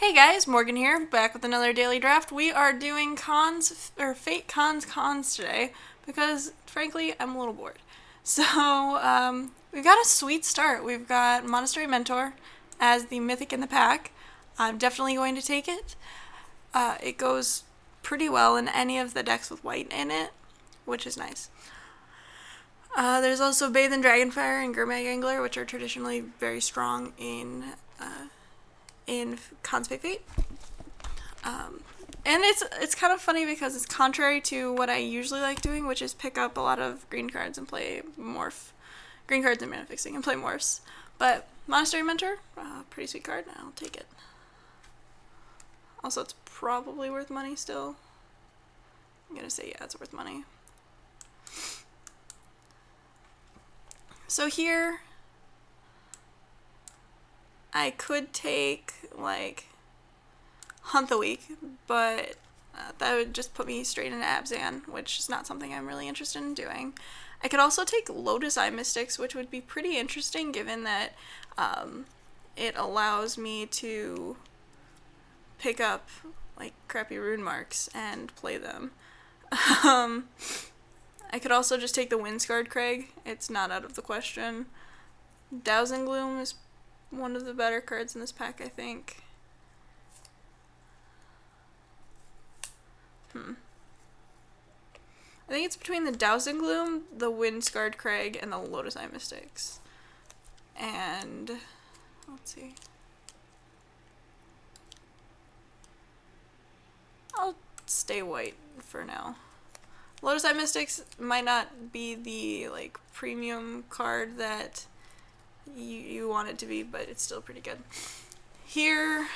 Hey guys, Morgan here, back with another daily draft. We are doing fake cons today because, frankly, I'm a little bored. So, we've got a sweet start. We've got Monastery Mentor as the mythic in the pack. I'm definitely going to take it. It goes pretty well in any of the decks with white in it, which is nice. There's also Bathe in Dragonfire and Gurmag Angler, which are traditionally very strong in Cons Fate. And it's kind of funny because it's contrary to what I usually like doing, which is pick up a lot of green cards and play green cards and mana fixing and play morphs. But Monastery Mentor, pretty sweet card. I'll take it. Also, it's probably worth money still. I'm gonna say yeah, it's worth money. So here, I could take Hunt the Week, but that would just put me straight into Abzan, which is not something I'm really interested in doing. I could also take Lotus Eye Mystics, which would be pretty interesting given that it allows me to pick up crappy rune marks and play them. I could also just take the Windscarred Crag. It's not out of the question. Dowsing Gloom is one of the better cards in this pack, I think. I think it's between the Dowsing Gloom, the Windscarred Crag, and the Lotus Eye Mystics. And let's see. I'll stay white for now. Lotus Eye Mystics might not be the premium card that you want it to be, but it's still pretty good. Here,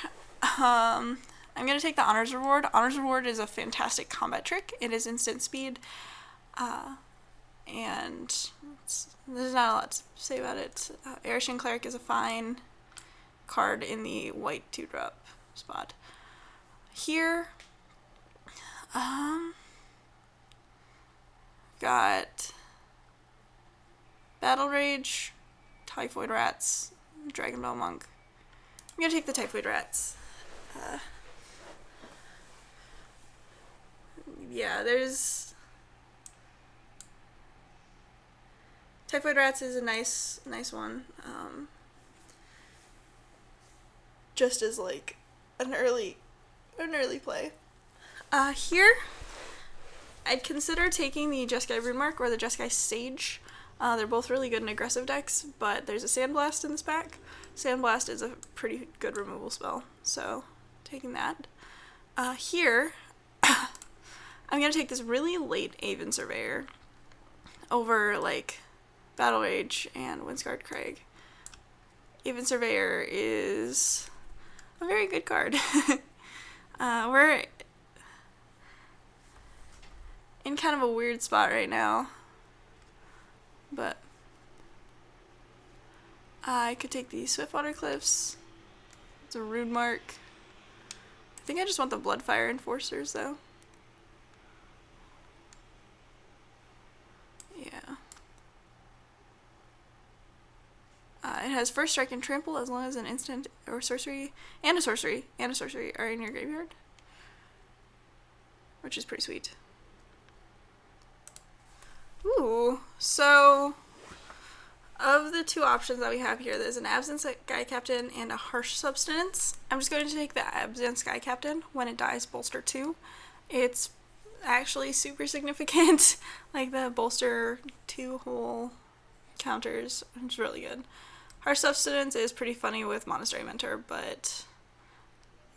I'm going to take the Honors Reward. Honors Reward is a fantastic combat trick. It is instant speed, and there's not a lot to say about it. Erishan Cleric is a fine card in the white 2-drop spot. Here, got Battle Rage, Typhoid Rats, Dragon Bell Monk. I'm gonna take the Typhoid Rats. Yeah, there's Typhoid Rats is a nice one. Just as an early play. Here, I'd consider taking the Jeskai Runemark or the Jeskai Sage. They're both really good in aggressive decks, but there's a Sandblast in this pack. Sandblast is a pretty good removal spell, so taking that. Here, I'm going to take this really late Aven Surveyor over Battle Rage and Windscarred Crag. Aven Surveyor is a very good card. We're in kind of a weird spot right now, but I could take the Swiftwater Cliffs. It's a Rune Mark. I think I just want the Bloodfire Enforcers though. Yeah. It has First Strike and Trample as long as an instant or sorcery and a sorcery are in your graveyard, which is pretty sweet. Ooh, so of the two options that we have here, there's an Abzan Sky Captain and a Harsh Substance. I'm just going to take the Abzan Sky Captain. When it dies, bolster 2. It's actually super significant. The bolster 2 whole counters. It's really good. Harsh Substance is pretty funny with Monastery Mentor, but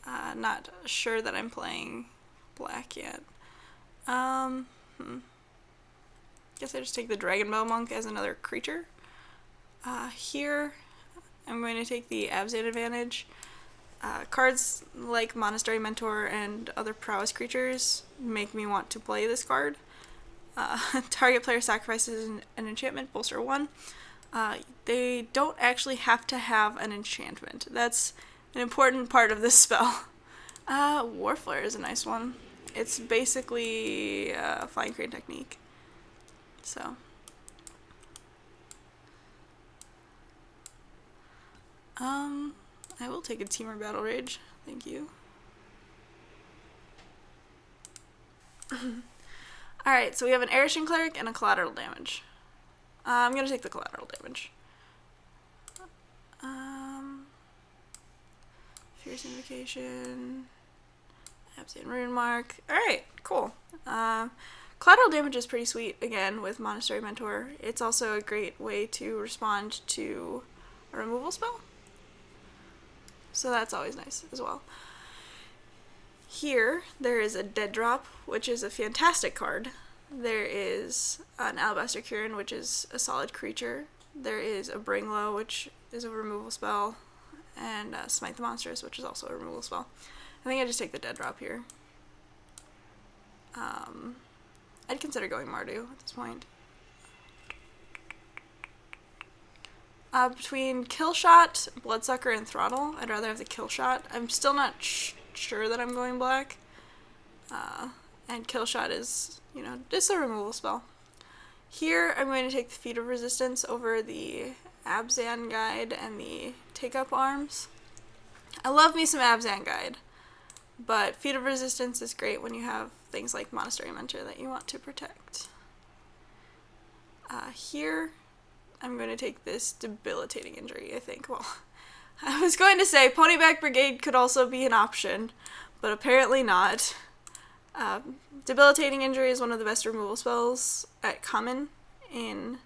not sure that I'm playing black yet. Guess I just take the Dragon Bell Monk as another creature. Here, I'm going to take the Abzan Advantage. Cards like Monastery Mentor and other prowess creatures make me want to play this card. Target player sacrifices an enchantment, bolster 1. They don't actually have to have an enchantment. That's an important part of this spell. Warflare is a nice one. It's basically a Flying Crane technique. So, I will take a Teamer Battle Rage. Thank you. Alright, so we have an Erishin Cleric and a collateral damage. I'm gonna take the collateral damage. Fierce Invocation. Absian Rune Mark. Alright, cool. Collateral damage is pretty sweet, again, with Monastery Mentor. It's also a great way to respond to a removal spell. So that's always nice as well. Here, there is a Dead Drop, which is a fantastic card. There is an Alabaster Kirin, which is a solid creature. There is a Bring Low, which is a removal spell. And Smite the Monstrous, which is also a removal spell. I think I just take the Dead Drop here. I'd consider going Mardu at this point. Between Killshot, Bloodsucker, and Throttle, I'd rather have the Killshot. I'm still not sure that I'm going black. And Killshot is, you know, just a removal spell. Here, I'm going to take the Feet of Resistance over the Abzan Guide and the Take-Up Arms. I love me some Abzan Guide, but Feet of Resistance is great when you have things like Monastery Mentor that you want to protect. Here, I'm going to take this Debilitating Injury, I think. Well, I was going to say Ponyback Brigade could also be an option, but apparently not. Debilitating Injury is one of the best removal spells at common in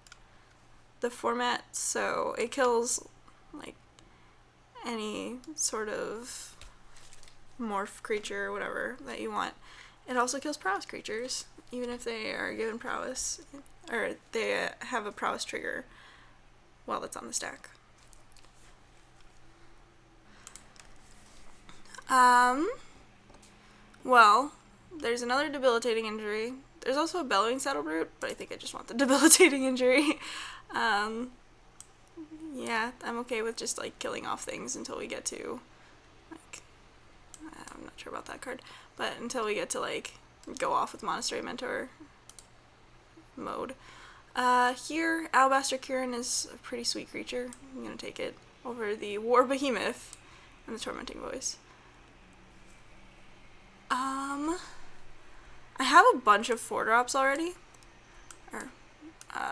the format, so it kills like any sort of morph creature or whatever that you want. It also kills prowess creatures, even if they are given prowess, or they have a prowess trigger while it's on the stack. Well, there's another Debilitating Injury. There's also a Bellowing Saddlebrute, but I think I just want the Debilitating Injury. Yeah, I'm okay with just, like, killing off things until we get to, like, I'm not sure about that card, but until we get to, like, go off with Monastery Mentor mode. Here, Alabaster Kirin is a pretty sweet creature. I'm gonna take it over the War Behemoth and the Tormenting Voice. I have a bunch of 4-drops already,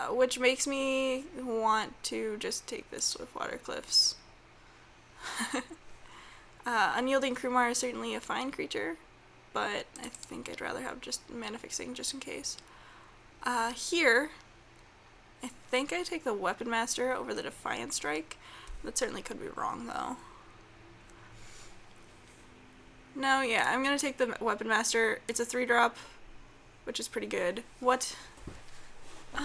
which makes me want to just take this Swiftwater Cliffs. Unyielding Krumar is certainly a fine creature, but I think I'd rather have just Mana Fixing just in case. Here, I think I take the Weapon Master over the Defiant Strike. That certainly could be wrong, though. No, yeah, I'm gonna take the Weapon Master. It's a 3-drop, which is pretty good. What? Do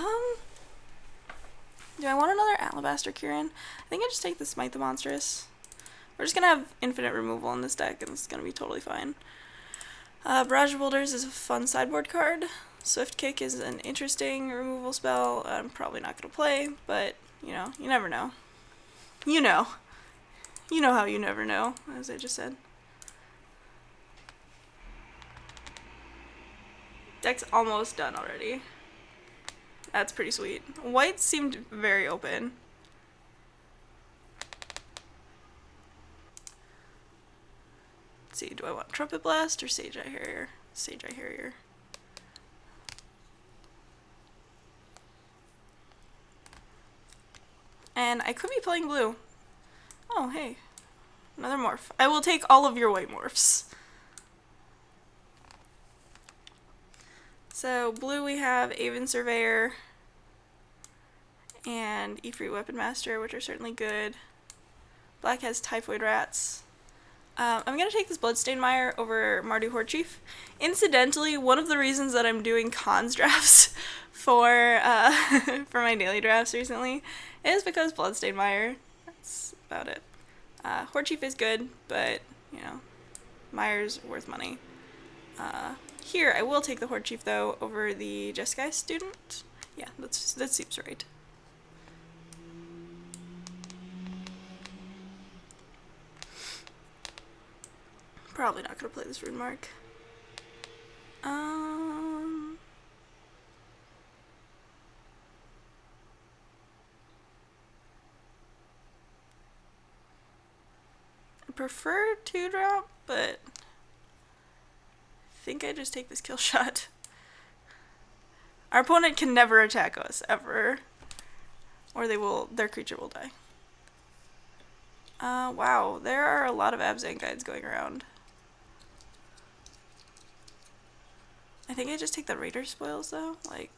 I want another Alabaster Kirin? I think I just take the Smite the Monstrous. We're just gonna have infinite removal in this deck, and it's gonna be totally fine. Barrage of Boulders is a fun sideboard card. Swift Kick is an interesting removal spell. I'm probably not gonna play, but, you know, you never know. You know. You know how you never know, as I just said. Deck's almost done already. That's pretty sweet. White seemed very open. Let's see, do I want Trumpet Blast or Sage Eye Harrier? Sage Eye Harrier. And I could be playing blue. Oh, hey. Another morph. I will take all of your white morphs. So, blue we have Aven Surveyor and Ifrit Weapon Master, which are certainly good. Black has Typhoid Rats. I'm going to take this Bloodstained Mire over Mardu Horde Chief. Incidentally, one of the reasons that I'm doing cons drafts for for my daily drafts recently is because Bloodstained Mire. That's about it. Horde Chief is good, but, you know, Mire's worth money. Here, I will take the Horde Chief, though, over the Jeskai Student. Yeah, that seems right. Probably not gonna play this Rune Mark. prefer 2-drop, but I think I just take this kill shot. Our opponent can never attack us, ever. Or their creature will die. Wow, there are a lot of Abzan guides going around. I think I just take the Raider spoils though, like.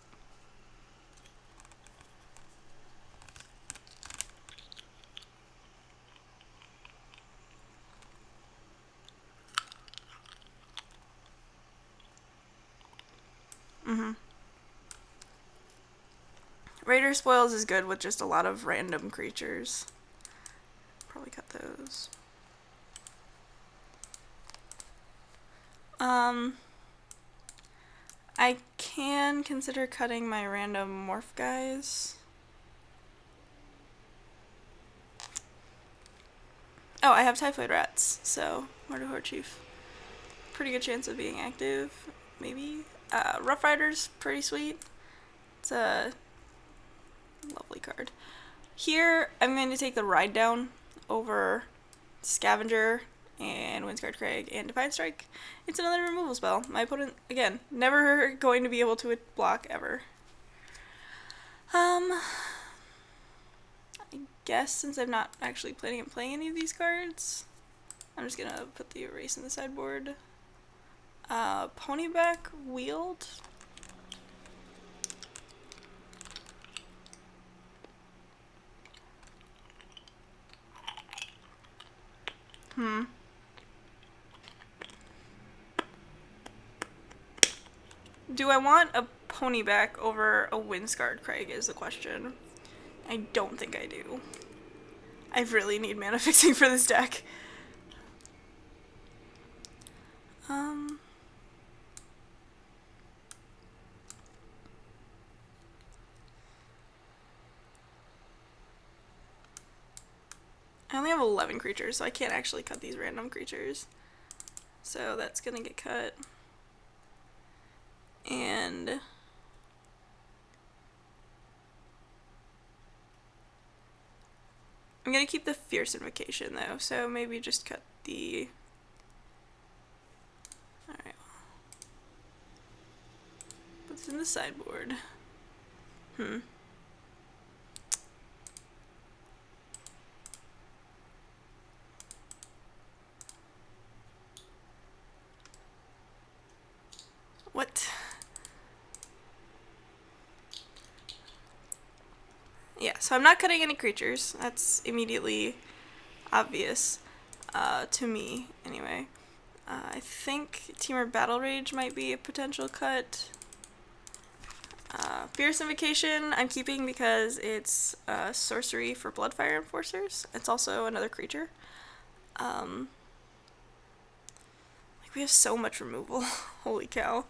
Raider spoils is good with just a lot of random creatures. Probably cut those. I can consider cutting my random morph guys. Oh, I have Typhoid Rats, so Murder Chief. Pretty good chance of being active, maybe. Rough Rider's pretty sweet. It's a lovely card. Here, I'm going to take the Ride Down over Scavenger and Windscarred Crag and Divine Strike. It's another removal spell. My opponent, again, never going to be able to block ever. I guess since I'm not actually planning on playing any of these cards, I'm just gonna put the Erase in the sideboard. Ponyback Wield. Do I want a Ponyback over a Windscarred Crag is the question. I don't think I do. I really need mana fixing for this deck. I only have 11 creatures, so I can't actually cut these random creatures. So that's gonna get cut. And I'm gonna keep the Fierce Invocation though, so maybe just cut the... Alright. Put this in the sideboard. What? Yeah, so I'm not cutting any creatures. That's immediately obvious to me, anyway. I think Temur Battle Rage might be a potential cut. Fierce Invocation I'm keeping because it's sorcery for Bloodfire Enforcers. It's also another creature. Like, we have so much removal. Holy cow.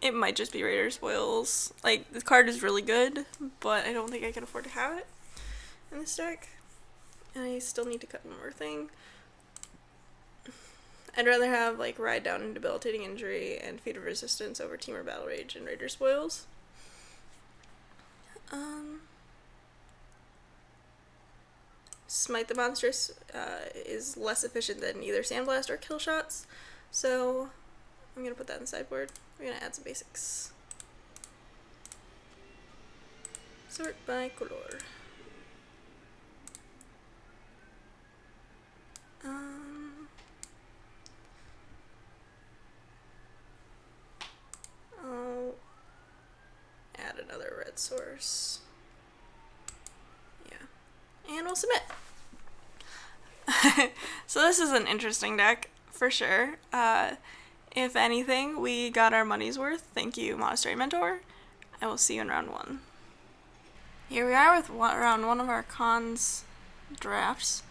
It might just be Raider Spoils. Like, this card is really good, but I don't think I can afford to have it in this deck. And I still need to cut one more thing. I'd rather have, like, Ride Down and Debilitating Injury and Feat of Resistance over Temur Battle Rage and Raider Spoils. Smite the Monstrous is less efficient than either Sandblast or Kill Shots, so I'm gonna put that in the sideboard. We're gonna add some basics. Sort by color. I'll add another red source. Yeah. And we'll submit. So this is an interesting deck, for sure. If anything, we got our money's worth. Thank you, Monastery Mentor. I will see you in round 1. Here we are with round 1 of our cons drafts.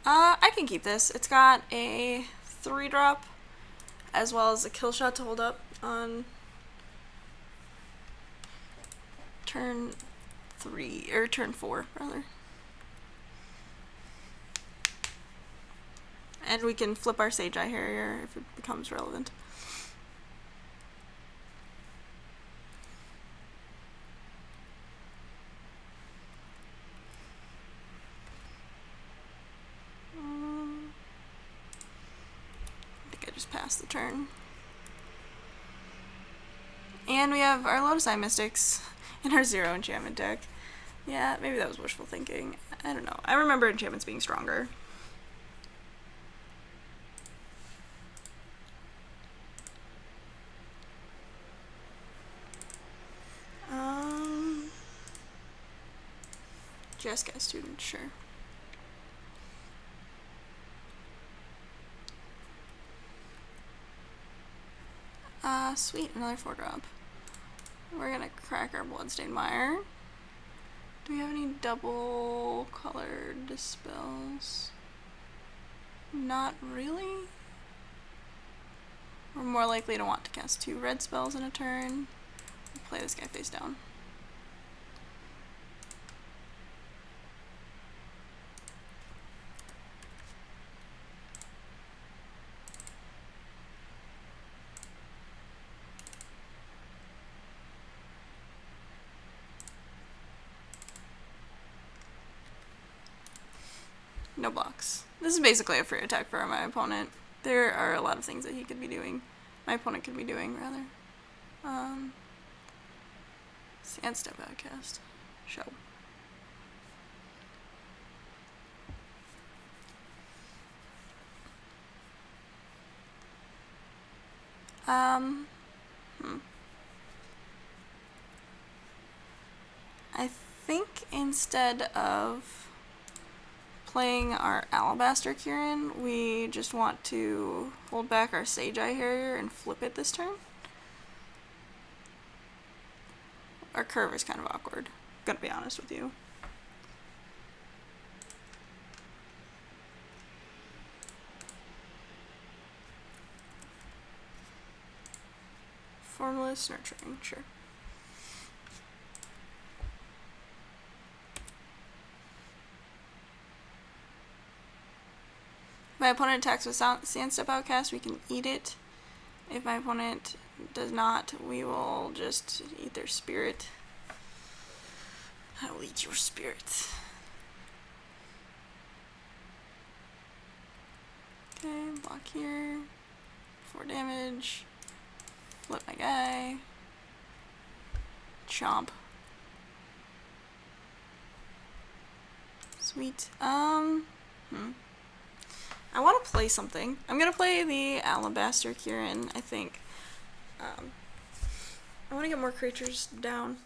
I can keep this. It's got a 3-drop as well as a kill shot to hold up on turn 4, rather. And we can flip our Sage Eye Harrier if it becomes relevant. I think I just passed the turn. And we have our Lotus Eye Mystics in our 0 enchantment deck. Yeah, maybe that was wishful thinking. I don't know. I remember enchantments being stronger. Jeskai student, sure. Sweet, another 4-drop. We're gonna crack our Bloodstained Mire. Do we have any double colored dispels? Not really. We're more likely to want to cast 2 red spells in a turn. Play this guy face down. No blocks. This is basically a free attack for my opponent. There are a lot of things that he could be doing. My opponent could be doing, rather. Sandstep Outcast. Show. I think instead of playing our Alabaster Kieran, we just want to hold back our Sage Eye Harrier and flip it this turn. Our curve is kind of awkward, gonna be honest with you. Formless Nurturing, sure. If my opponent attacks with Sandstep Outcast, we can eat it. If my opponent does not, we will just eat their spirit. I will eat your spirit. Okay, block here. 4 damage. Flip my guy. Chomp. Sweet. I want to play something. I'm gonna play the Alabaster Kieran, I think. I want to get more creatures down.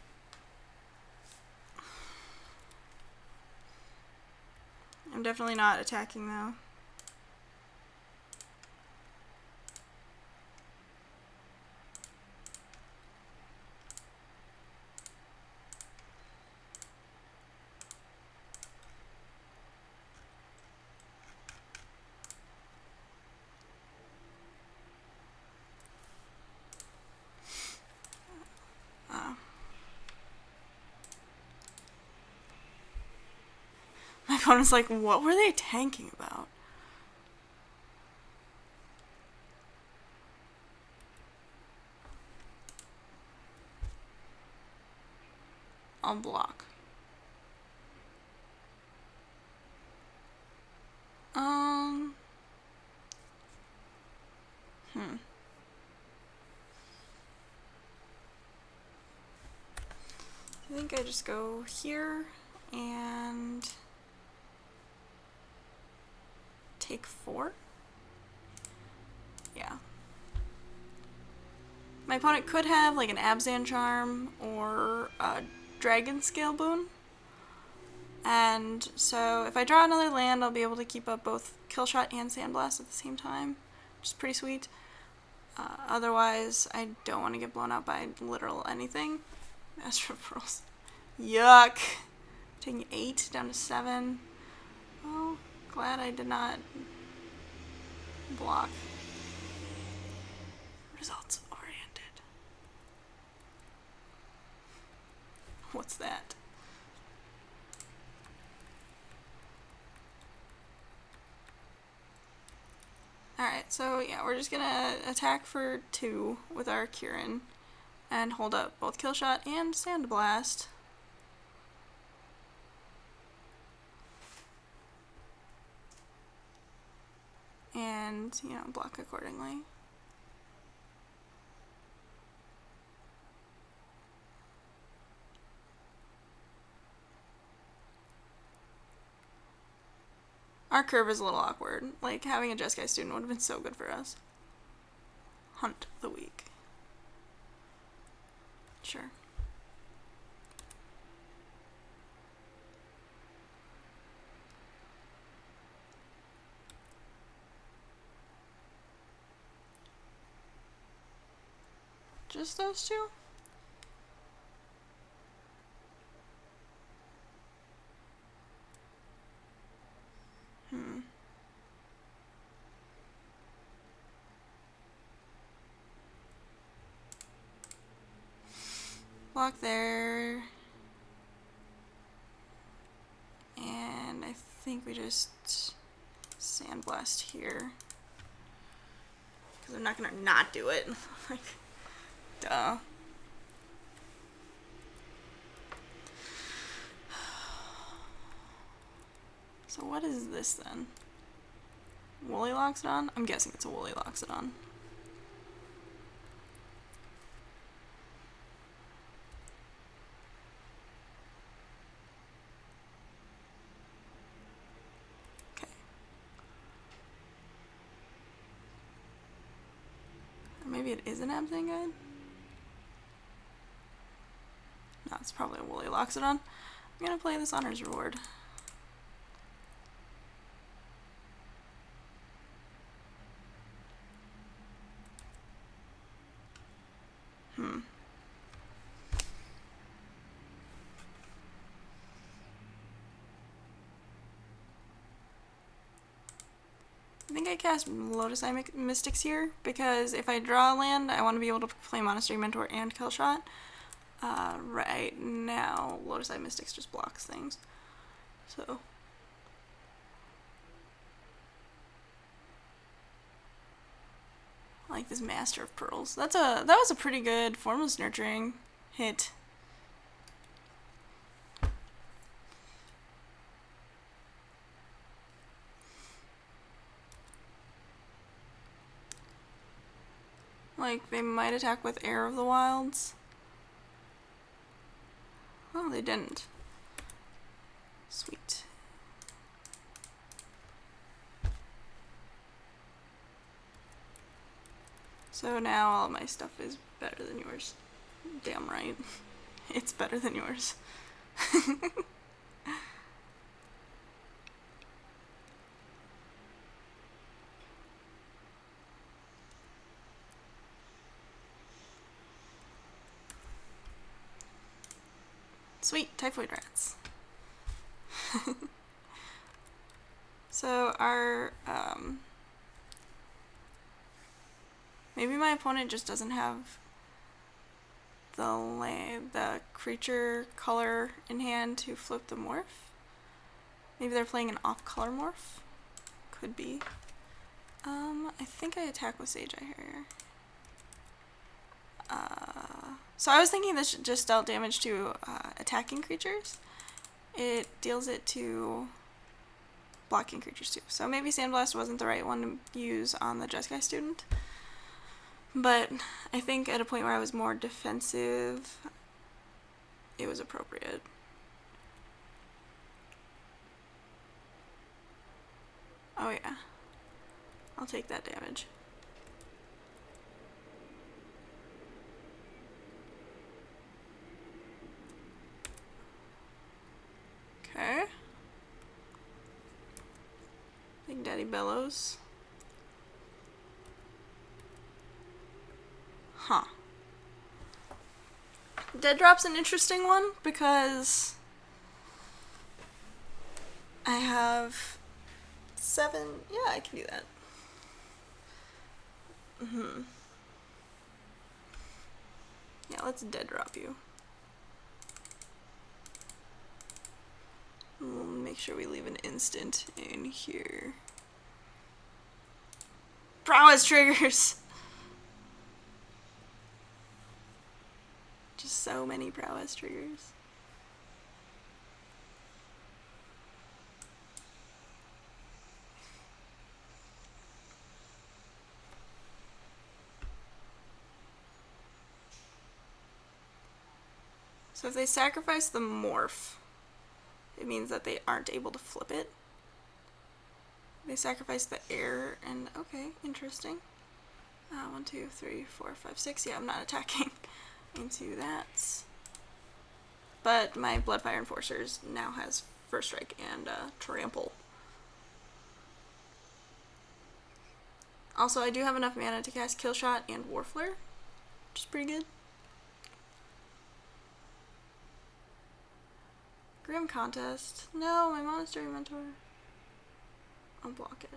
I'm definitely not attacking though. My opponent's like, what were they tanking about? I'll block. I think I just go here and take 4. Yeah. My opponent could have like an Abzan Charm or a Dragon Scale Boon. And so if I draw another land, I'll be able to keep up both Killshot and Sandblast at the same time, which is pretty sweet. Otherwise, I don't want to get blown out by literal anything. Master of Pearls. Yuck! Taking 8 down to 7. Oh, glad I did not block. Results oriented. What's that? Alright, so yeah, we're just gonna attack for 2 with our Kieran and hold up both Kill Shot and Sandblast. And, you know, block accordingly. Our curve is a little awkward. Like, having a Jeskai student would have been so good for us. Hunt the weak. Sure. Just those 2? Block there. And I think we just Sandblast here. Because I'm not gonna not do it. Like, duh. So what is this then? Woolly Loxodon? I'm guessing it's a Woolly Loxodon. Okay. Or maybe it is an Abzangite? No, it's probably a Woolly Loxodon. I'm gonna play this Honor's Reward. I think I cast Lotus Eye Mystics here, because if I draw a land, I want to be able to play Monastery Mentor and Kill Shot. Right now, Lotus Eye Mystics just blocks things. So. I like this Master of Pearls. That was a pretty good Formless Nurturing hit. Like, they might attack with Heir of the Wilds. Oh, they didn't. Sweet. So now all of my stuff is better than yours. Damn right. It's better than yours. Sweet, Typhoid Rats. So our, maybe my opponent just doesn't have the creature color in hand to flip the morph. Maybe they're playing an off-color morph. Could be. I think I attack with Sage Eye Harrier. So I was thinking this just dealt damage to attacking creatures. It deals it to blocking creatures too. So maybe Sandblast wasn't the right one to use on the Jeskai student. But I think at a point where I was more defensive, it was appropriate. Oh yeah. I'll take that damage. Okay. Big Daddy Bellows. Huh. Dead Drop's an interesting one because I have 7. Yeah, I can do that. Yeah, let's Dead Drop you. We'll make sure we leave an instant in here. Prowess triggers! Just so many prowess triggers. So if they sacrifice the morph, it means that they aren't able to flip it. They sacrifice the air, and okay, interesting. 1, 2, 3, 4, 5, 6. Yeah, I'm not attacking into that. But my Bloodfire Enforcers now has First Strike and Trample. Also, I do have enough mana to cast Kill Shot and Warflare, which is pretty good. Grim Contest. No, my Monastery Mentor. Unblock it.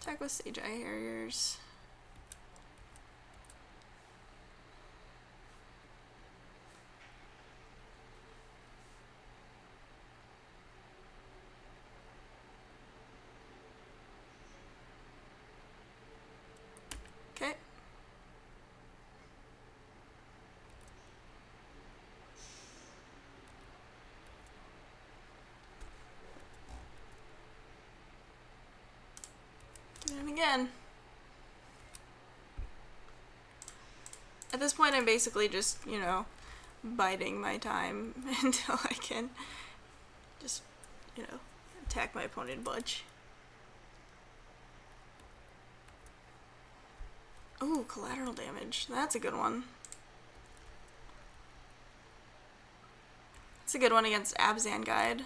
Attack with Sage Eye Harriers. Okay. Do it again. At this point, I'm basically just, you know, biding my time until I can just, you know, attack my opponent a bunch. Ooh, collateral damage. That's a good one. It's a good one against Abzan Guide.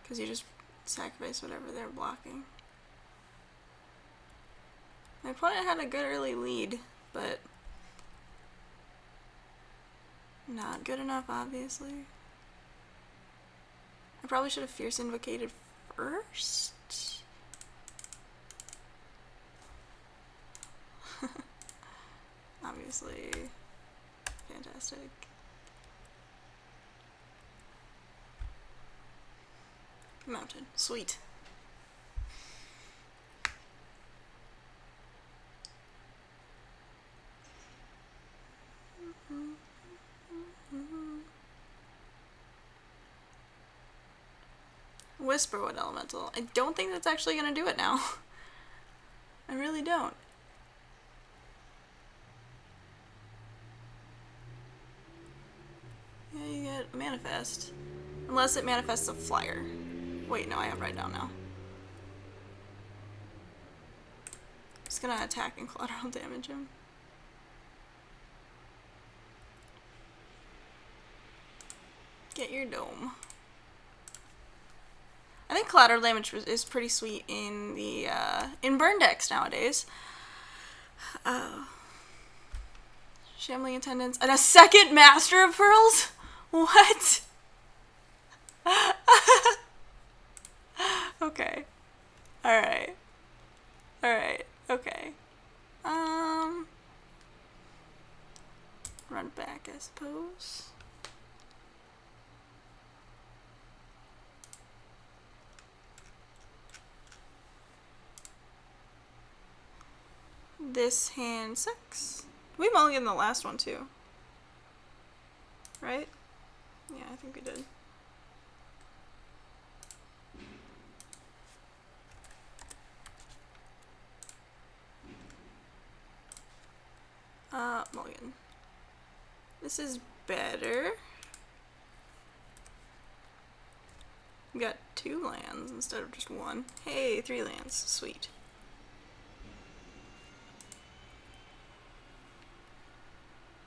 Because you just sacrifice whatever they're blocking. My opponent had a good early lead, but not good enough, obviously. I probably should have Fierce Invocated first. Obviously. Fantastic. Mountain. Sweet. Whisperwood Elemental. I don't think that's actually going to do it now. I really don't. Yeah, you get Manifest. Unless it manifests a flyer. Wait, no, I have Write Down now. Just gonna attack and collateral damage him. Get your dome. I think collateral damage is pretty sweet in the in burn decks nowadays. Shambling Attendants and a second Master of Pearls? What? Okay. Alright. Alright. Okay. Run back, I suppose. This hand sucks. We mulliganed the last one too. Right? Yeah, I think we did. Mulligan. This is better. We got 2 lands instead of just 1. Hey, 3 lands. Sweet.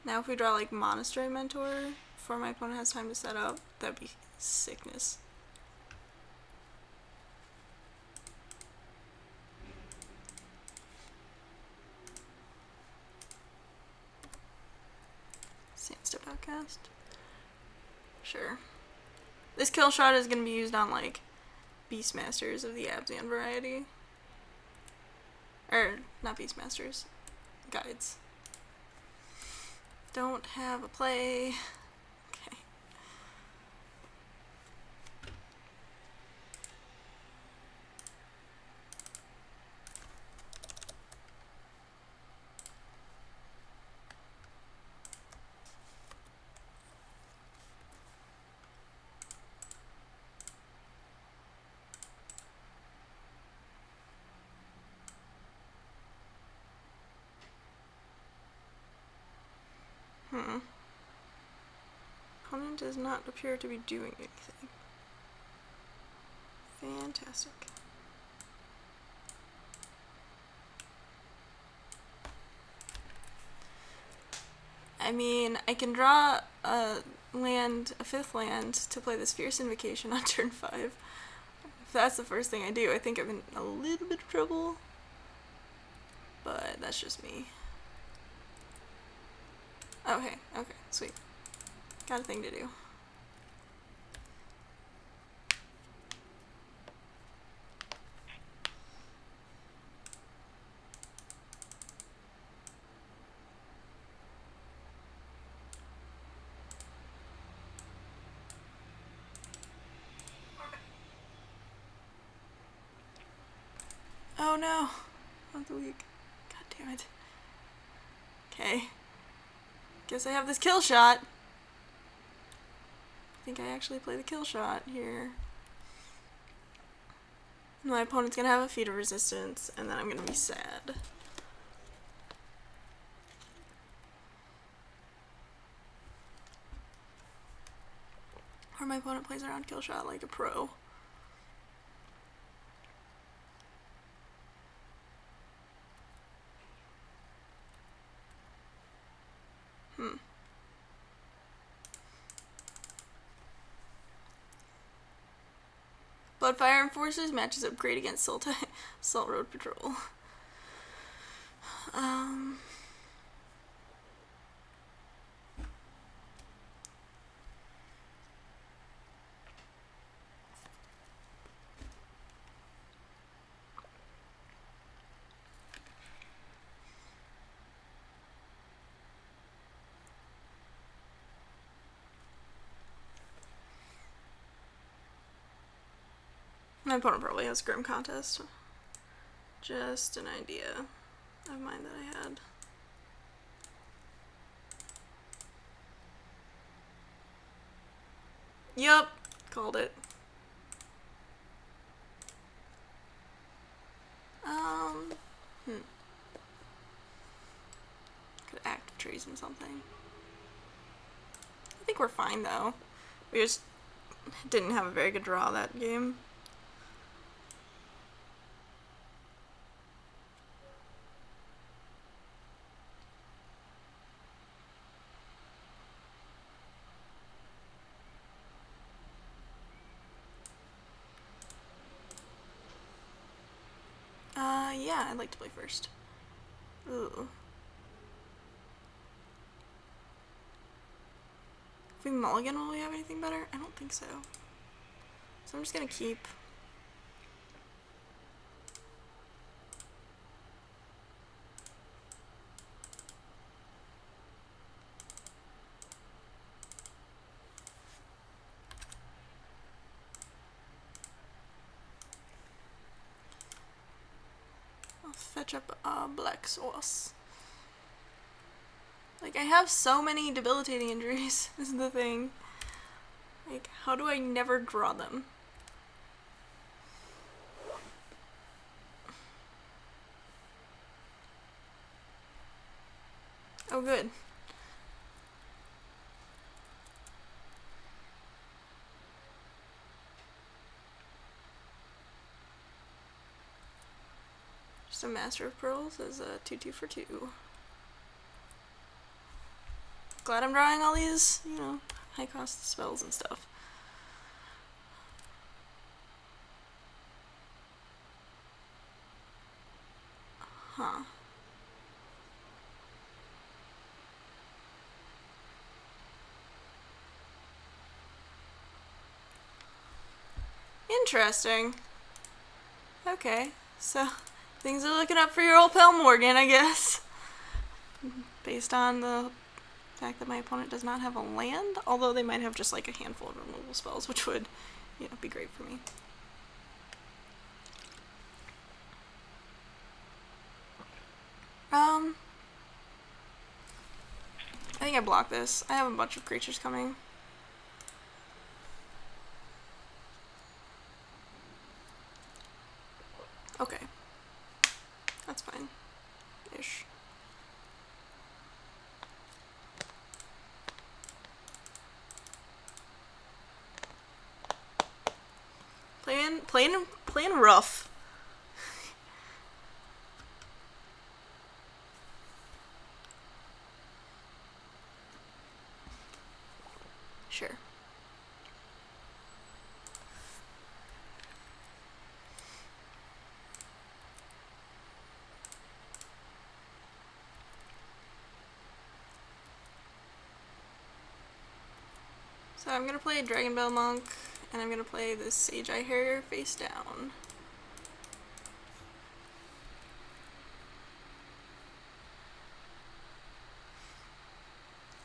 Now if we draw like Monastery Mentor before my opponent has time to set up, that'd be sickness. Sandstep Outcast. Sure. This kill shot is going to be used on like Beastmasters of the Abzan variety. Or, not Beastmasters. Guides. Don't have a play. Okay. Opponent does not appear to be doing anything. Fantastic. I mean, I can draw a fifth land to play this Fierce Invocation on turn 5. If that's the first thing I do, I think I'm in a little bit of trouble. But that's just me. Okay, sweet. Got a thing to do. Oh no! Not the weak. God damn it. Okay. Guess I have this kill shot. I think I actually play the kill shot here. My opponent's gonna have a feat of resistance, and then I'm gonna be sad. Or my opponent plays around kill shot like a pro. Bloodfire Enforcers matches up great against Salt Road Patrol. My opponent probably has Grim Contest. Just an idea of mine that I had. Yup, called it. Could active treason something. I think we're fine though. We just didn't have a very good draw that game. Yeah, I'd like to play first. Ooh. If we mulligan, will we have anything better? I don't think so. So I'm just gonna keep. I'll fetch up a black sauce. Like, I have so many debilitating injuries, is the thing. Like, how do I never draw them? Oh, good. Just a Master of Pearls is a 2/2 for 2. Glad I'm drawing all these, you know, high cost spells and stuff. Huh. Interesting. Okay, so things are looking up for your old pal Morgan, I guess. Based on the fact that my opponent does not have a land, although they might have just like a handful of removal spells, which would, you know, be great for me. I think I block this. I have a bunch of creatures coming. Okay. That's fine. Ish. Playing rough. Sure. So I'm gonna play Dragonbell Monk, and I'm gonna play this Sage Eye Harrier face down.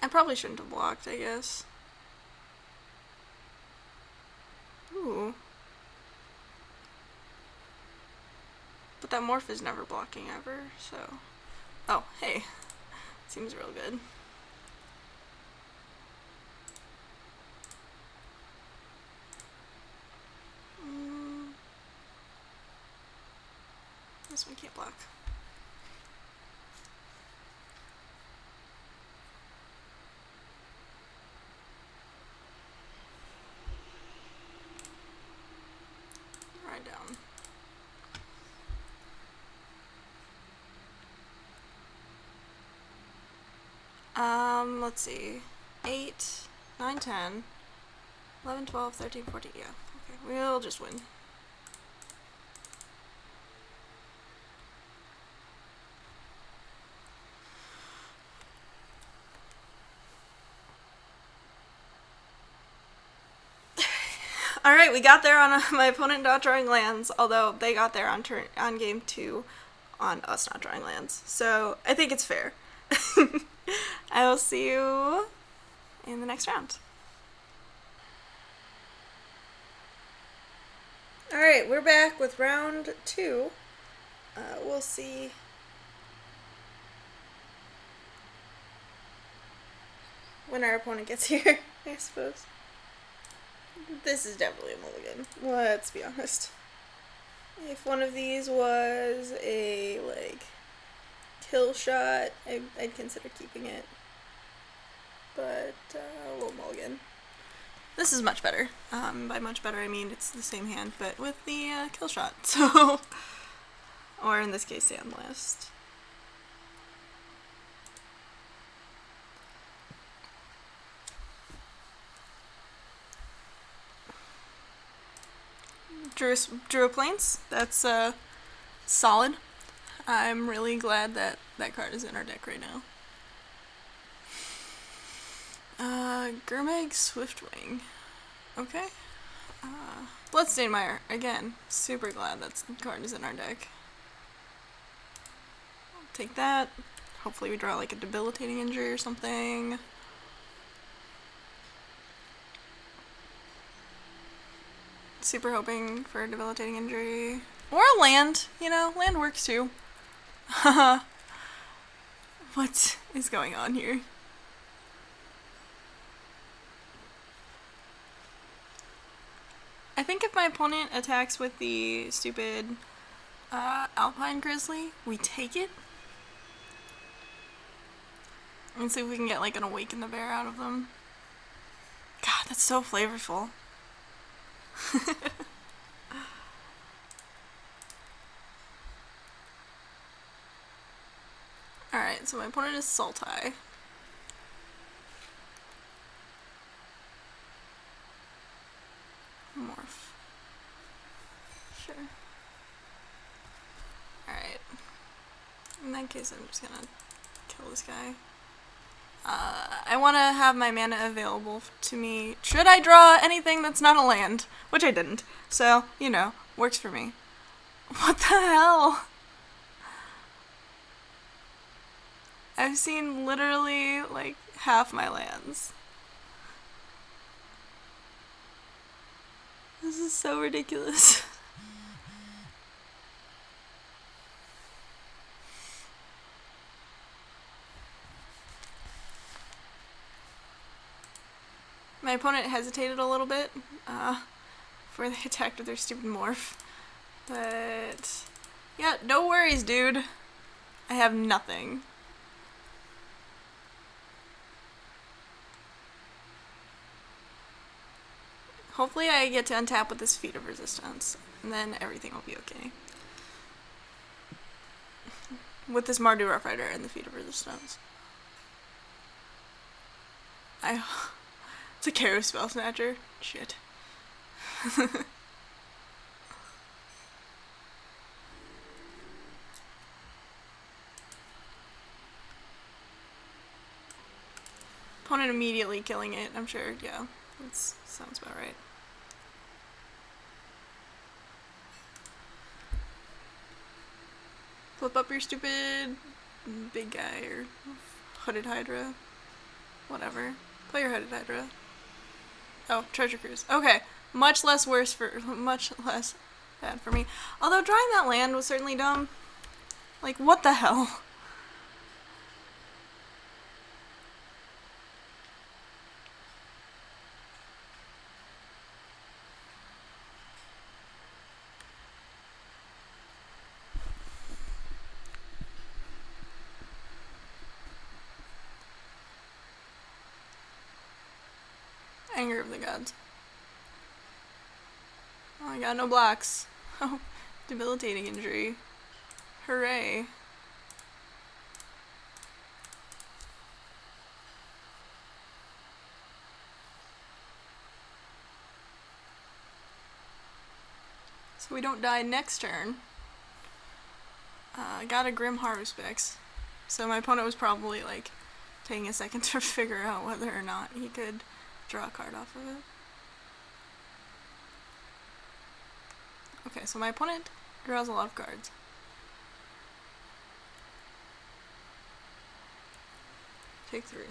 I probably shouldn't have blocked, I guess. Ooh. But that morph is never blocking ever, so... Oh, hey. Seems real good. This one can't block. Right down. Let's see. 8, 9, 10, 11, 12, 13, 14, yeah. Okay, we'll just win. Alright, we got there on my opponent not drawing lands, although they got there on game 2 on us not drawing lands. So, I think it's fair. I will see you in the next round. Alright, we're back with round 2. We'll see when our opponent gets here, I suppose. This is definitely a mulligan, let's be honest. If one of these was a, like, kill shot, I'd consider keeping it. But, a little mulligan. This is much better. By much better, I mean it's the same hand, but with the kill shot, so... or in this case, Sandblast. Drew a Plains. That's solid. I'm really glad that that card is in our deck right now. Gurmag Swiftwing. Okay. Bloodstain Mire. Again, super glad that card is in our deck. I'll take that. Hopefully we draw like a debilitating injury or something. Super hoping for a debilitating injury. Or a land, you know, land works too. Haha. What is going on here? I think if my opponent attacks with the stupid Alpine Grizzly, we take it. And see if we can get like an Awaken the Bear out of them. God, that's so flavorful. Alright, so my opponent is Sultai. Morph. Sure. Alright. In that case, I'm just gonna kill this guy. I want to have my mana available to me should I draw anything that's not a land, which I didn't. So, you know, works for me. What the hell? I've seen literally, like, half my lands. This is so ridiculous. My opponent hesitated a little bit before they attacked with their stupid morph. But yeah, no worries, dude. I have nothing. Hopefully I get to untap with this Feat of Resistance, and then everything will be okay. With this Mardu Rough Rider and the Feat of Resistance. It's a Karo Spell Snatcher. Shit. Opponent immediately killing it, I'm sure. Yeah, that sounds about right. Flip up your stupid big guy or Hooded Hydra. Whatever. Play your Hooded Hydra. Oh, Treasure Cruise. Okay. Much less bad for me. Although drawing that land was certainly dumb. Like, what the hell? Anger of the Gods. Oh, I got no blocks. Oh, debilitating injury. Hooray. So we don't die next turn. I got a Grim Harvespex. So my opponent was probably like taking a second to figure out whether or not he could draw a card off of it. Okay, so my opponent draws a lot of cards. Take 3.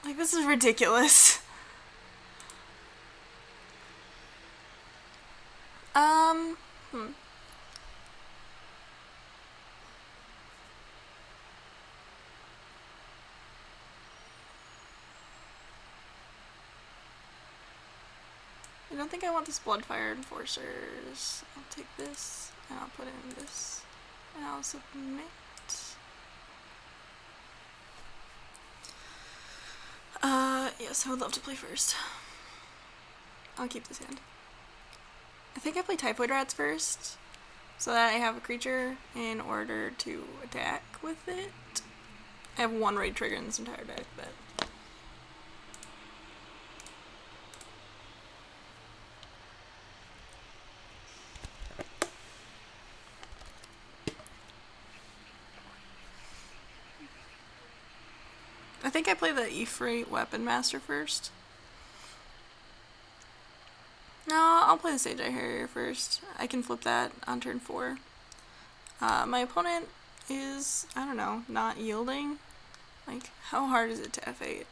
Like, this is ridiculous. I don't think I want this Bloodfire Enforcers. I'll take this, and I'll put in this, and I'll submit. Yes, I would love to play first. I'll keep this hand. I think I play Typhoid Rats first, so that I have a creature in order to attack with it. I have 1 raid trigger in this entire deck, but... I think I play the Ifrit Weapon Master first. No, I'll play the Sage Eye Harrier first. I can flip that on turn 4. My opponent is, I don't know, not yielding. Like, how hard is it to F8?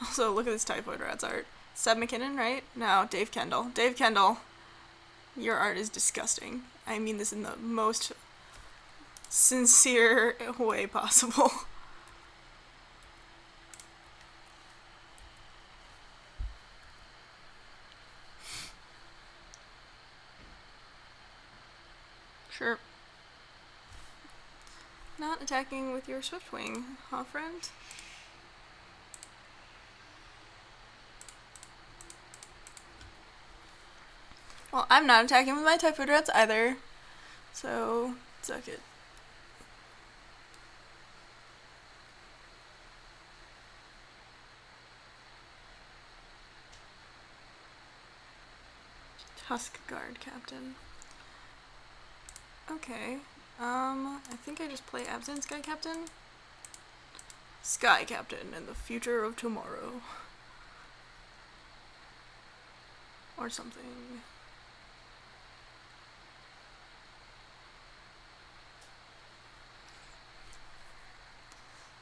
Also, look at this Typhoid Rats art. Seb McKinnon, right? No, Dave Kendall. Dave Kendall, your art is disgusting. I mean this in the most sincere way possible. Sure. Not attacking with your Swiftwing, huh, friend? Well, I'm not attacking with my Typhoid Rats either, so suck it. Tusk Guard Captain. Okay. I think I just play Absent Sky Captain. Sky Captain and the future of tomorrow. Or something.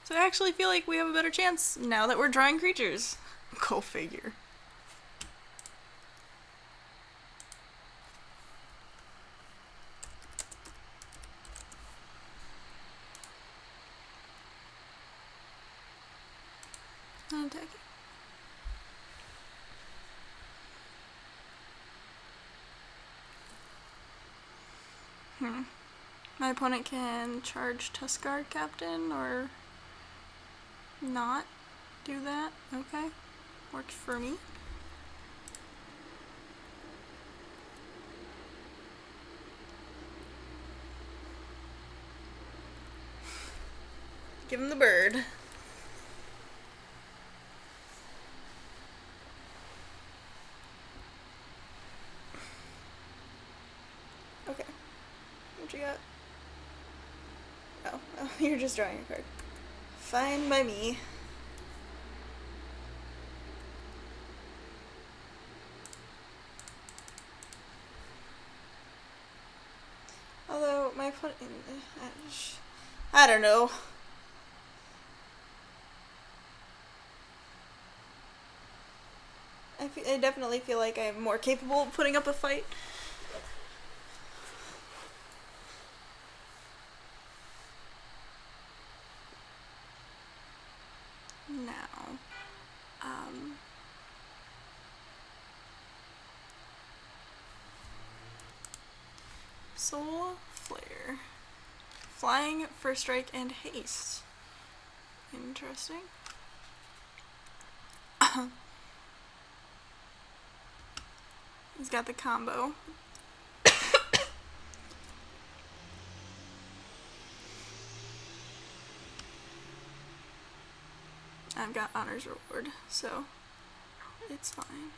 So I actually feel like we have a better chance now that we're drawing creatures. Go figure. Attack it. My opponent can charge Tuskar Captain or not do that. Okay. Works for me. Give him the bird. Okay. What you got? Oh, you're just drawing a card. Fine by me. Although, my opponent... I don't know. I definitely feel like I'm more capable of putting up a fight. Now, Soul Flare. Flying, First Strike, and Haste. Interesting. He's got the combo. I've got Honor's Reward, so it's fine.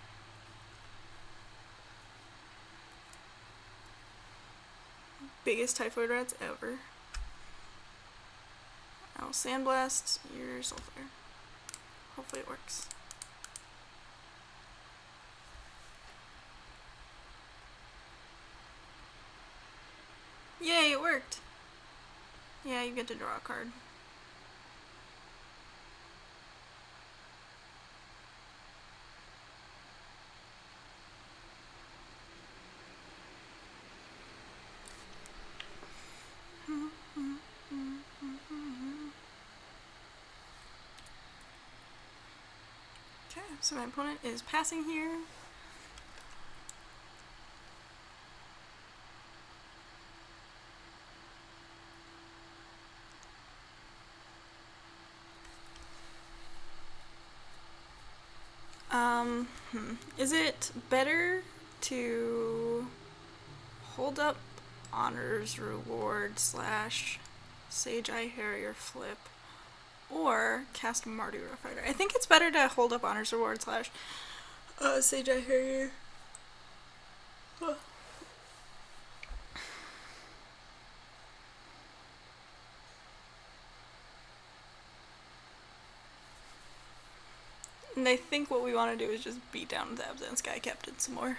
Biggest Typhoid Rats ever. I'll Sandblast your Soul Flare. Hopefully it works. Yay, it worked! Yeah, you get to draw a card. Okay, so my opponent is passing here. Is it better to hold up Honor's Reward / Sage Eye Harrier flip, or cast Mardu Rough Rider? I think it's better to hold up Honor's Reward / Sage Eye Harrier. And I think what we want to do is just beat down the Absent Sky Captain some more.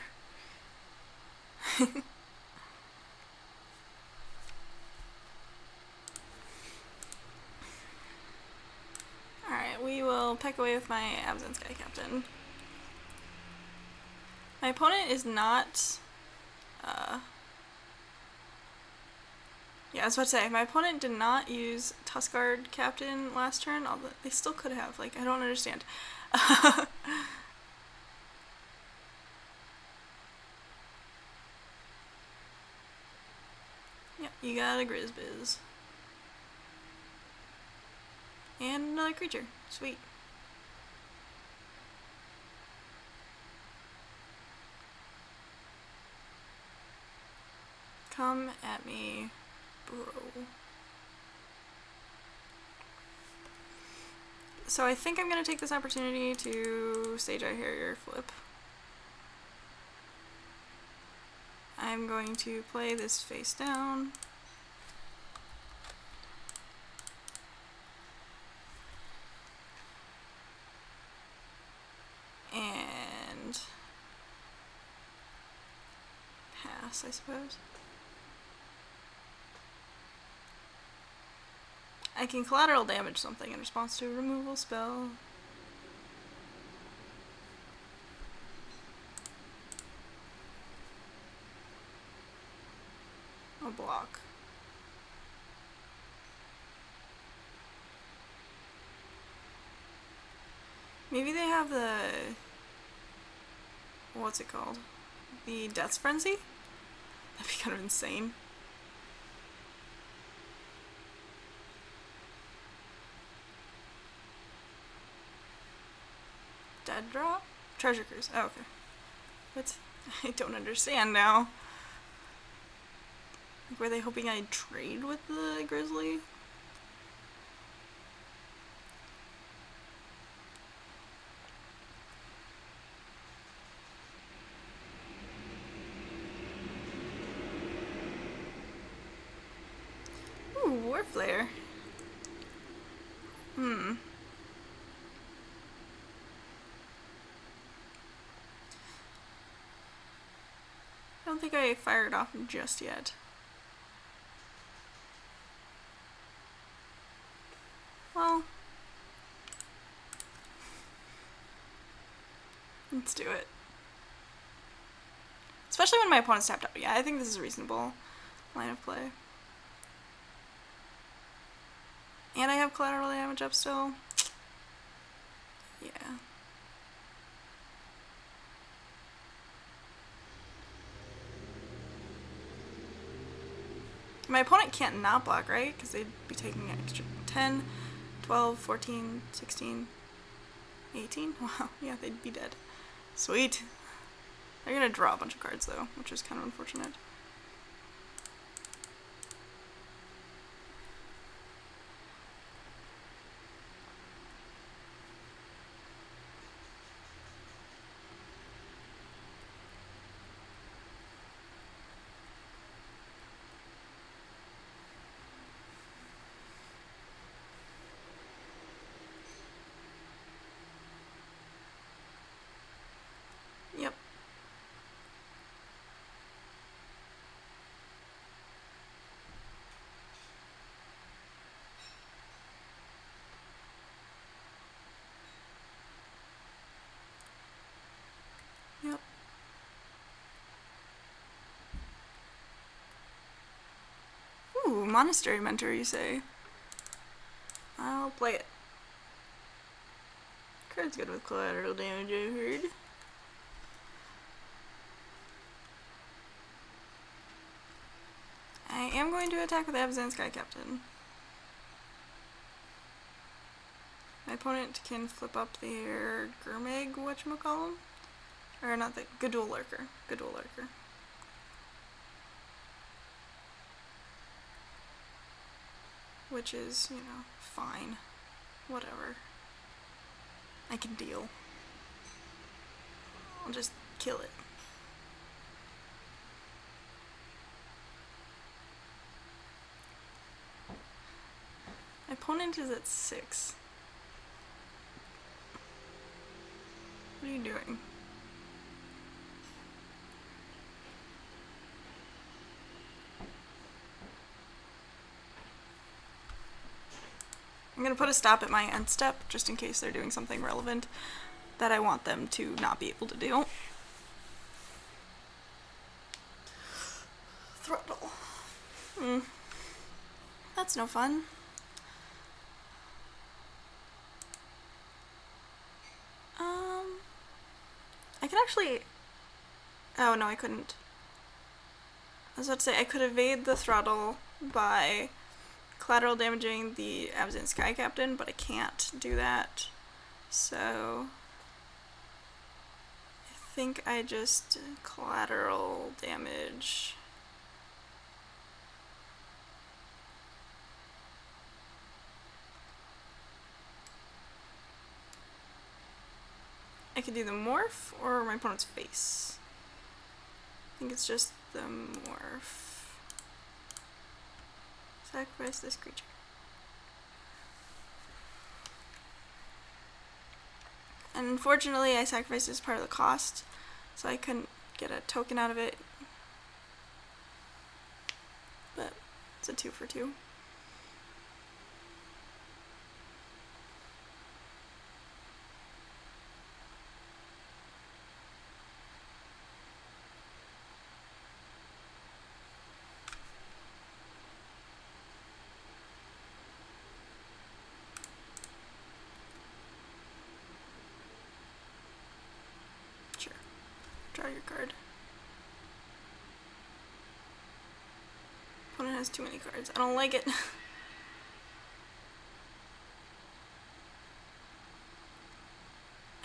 Alright, we will peck away with my Absent Sky Captain. My opponent is not... yeah, I was about to say, my opponent did not use Tuskar Captain last turn, although they still could have. Like, I don't understand. Yeah, you got a Grizzbiz. And another creature. Sweet. Come at me, bro. So I think I'm going to take this opportunity to Sage Eye Harrier flip. I'm going to play this face down. And pass, I suppose. I can collateral damage something in response to a removal spell. A block. Maybe they have the... what's it called? The Death's Frenzy? That'd be kind of insane. Dead drop? Treasure Cruise. Oh, okay. What? I don't understand now. Like, were they hoping I'd trade with the Grizzly? Ooh, Warflare. I don't think I fired off just yet. Well, let's do it. Especially when my opponent's tapped out. Yeah, I think this is a reasonable line of play. And I have collateral damage up still. Yeah. My opponent can't not block, right? Because they'd be taking an extra 10, 12, 14, 16, 18. Wow, yeah, they'd be dead. Sweet. They're gonna draw a bunch of cards, though, which is kind of unfortunate. Yep. Yep. Ooh, Monastery Mentor, you say? I'll play it. Card's good with collateral damage, I heard. I am going to attack with Abzan Sky Captain. My opponent can flip up their Gurmag, whatchamacallem? Or not the Gadul Lurker. Gadul Lurker. Which is, you know, fine. Whatever. I can deal. I'll just kill it. My opponent is at 6. What are you doing? I'm gonna put a stop at my end step, just in case they're doing something relevant that I want them to not be able to do. Throttle. That's no fun. I could actually... oh, no, I couldn't. I was about to say, I could evade the throttle by collateral damaging the Abzan Sky Captain, but I can't do that. So... I think I just collateral damage. I could do the morph or my opponent's face. I think it's just the morph. Sacrifice this creature. And unfortunately, I sacrificed as part of the cost, so I couldn't get a token out of it. But it's a 2 for 2. Sure. Draw your card. Opponent has too many cards. I don't like it.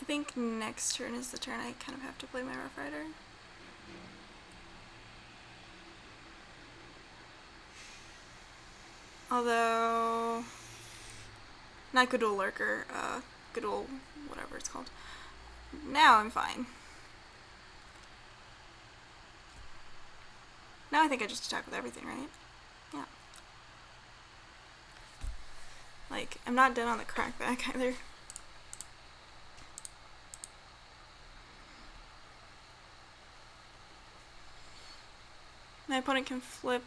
I think next turn is the turn I kind of have to play my Rough Rider. Although, not Good Old Lurker, Good Old whatever it's called. Now I'm fine. Now I think I just attack with everything, right? Yeah. Like, I'm not dead on the crackback either. My opponent can flip,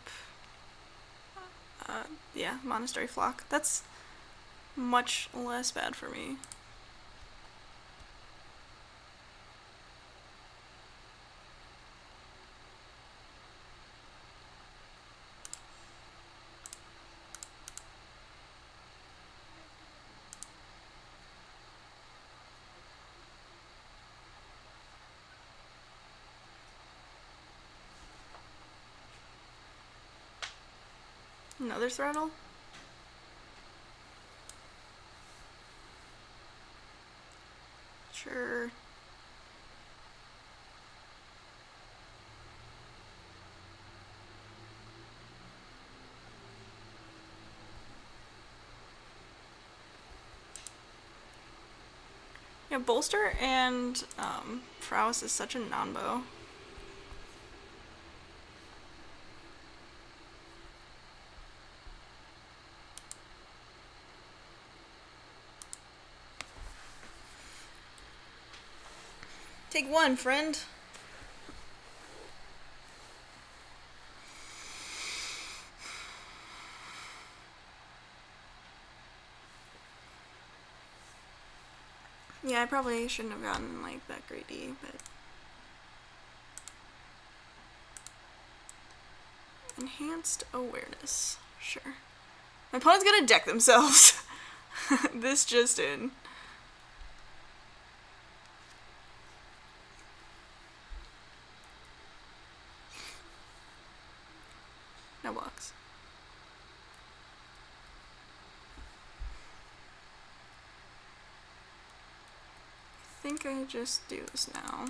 yeah, Monastery Flock. That's much less bad for me. Another throttle? Sure. Yeah, Bolster and Prowess is such a non-bow. Take one, friend. Yeah, I probably shouldn't have gotten like that greedy, but enhanced awareness. Sure. My opponent's gonna deck themselves. This just in. No blocks. I think I just do this now.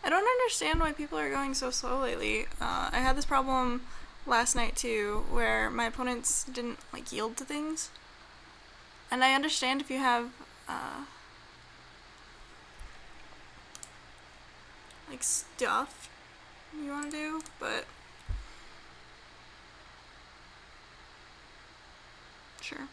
I don't understand why people are going so slow lately. I had this problem last night too, where my opponents didn't like yield to things. And I understand if you have like stuff you want to do, but sure.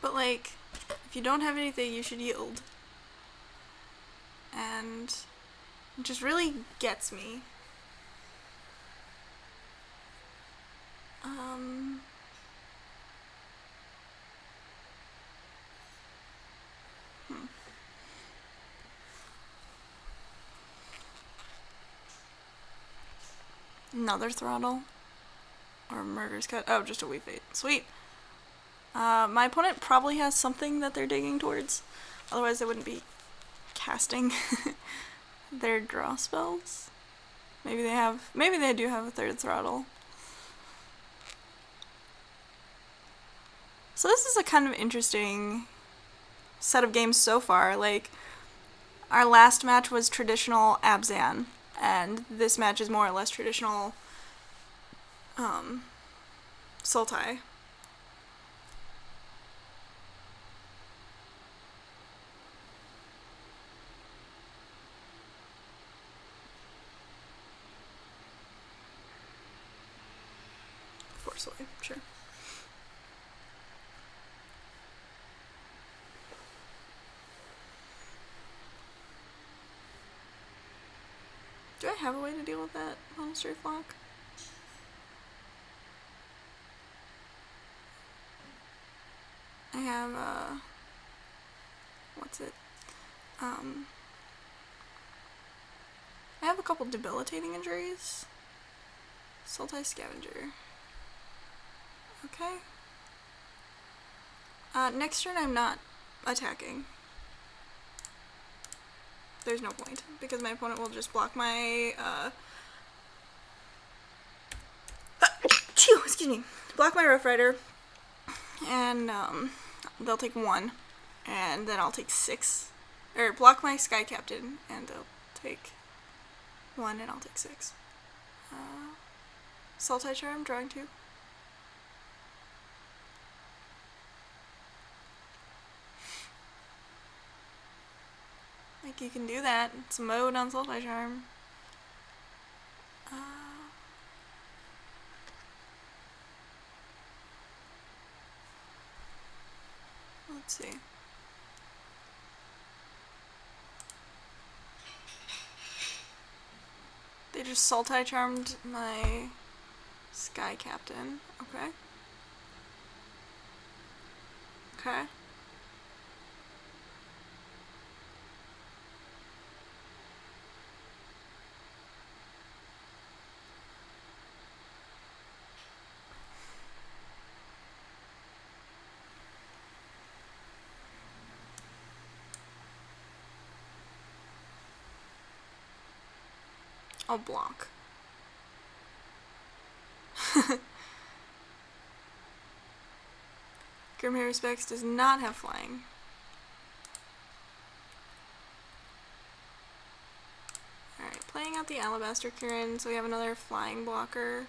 But like, if you don't have anything, you should yield. And it just really gets me. Another throttle. Or Murder's Cut. Oh, just a Wii Fate. Sweet. My opponent probably has something that they're digging towards. Otherwise, they wouldn't be casting their draw spells. Maybe they do have a third throttle. So this is a kind of interesting set of games so far. Like, our last match was traditional Abzan, and this match is more or less traditional Sultai. Force away, sure. Do I have a way to deal with that monastery flock? I have, what's it? I have a couple debilitating injuries. Sultai Scavenger. Okay. Next turn I'm not attacking. There's no point, because my opponent will just block my, excuse me, block my Rough Rider, and, they'll take 1, and then I'll take 6, or block my Sky Captain, and they'll take 1, and I'll take 6. Sultai Charm, drawing 2. Like, you can do that. It's a mode on Sultai Charm. Let's see. They just Sultai Charmed my Sky Captain. Okay. Okay. I'll block. Grimhair Specs does not have flying. Alright, playing out the Alabaster Kirin, so we have another flying blocker.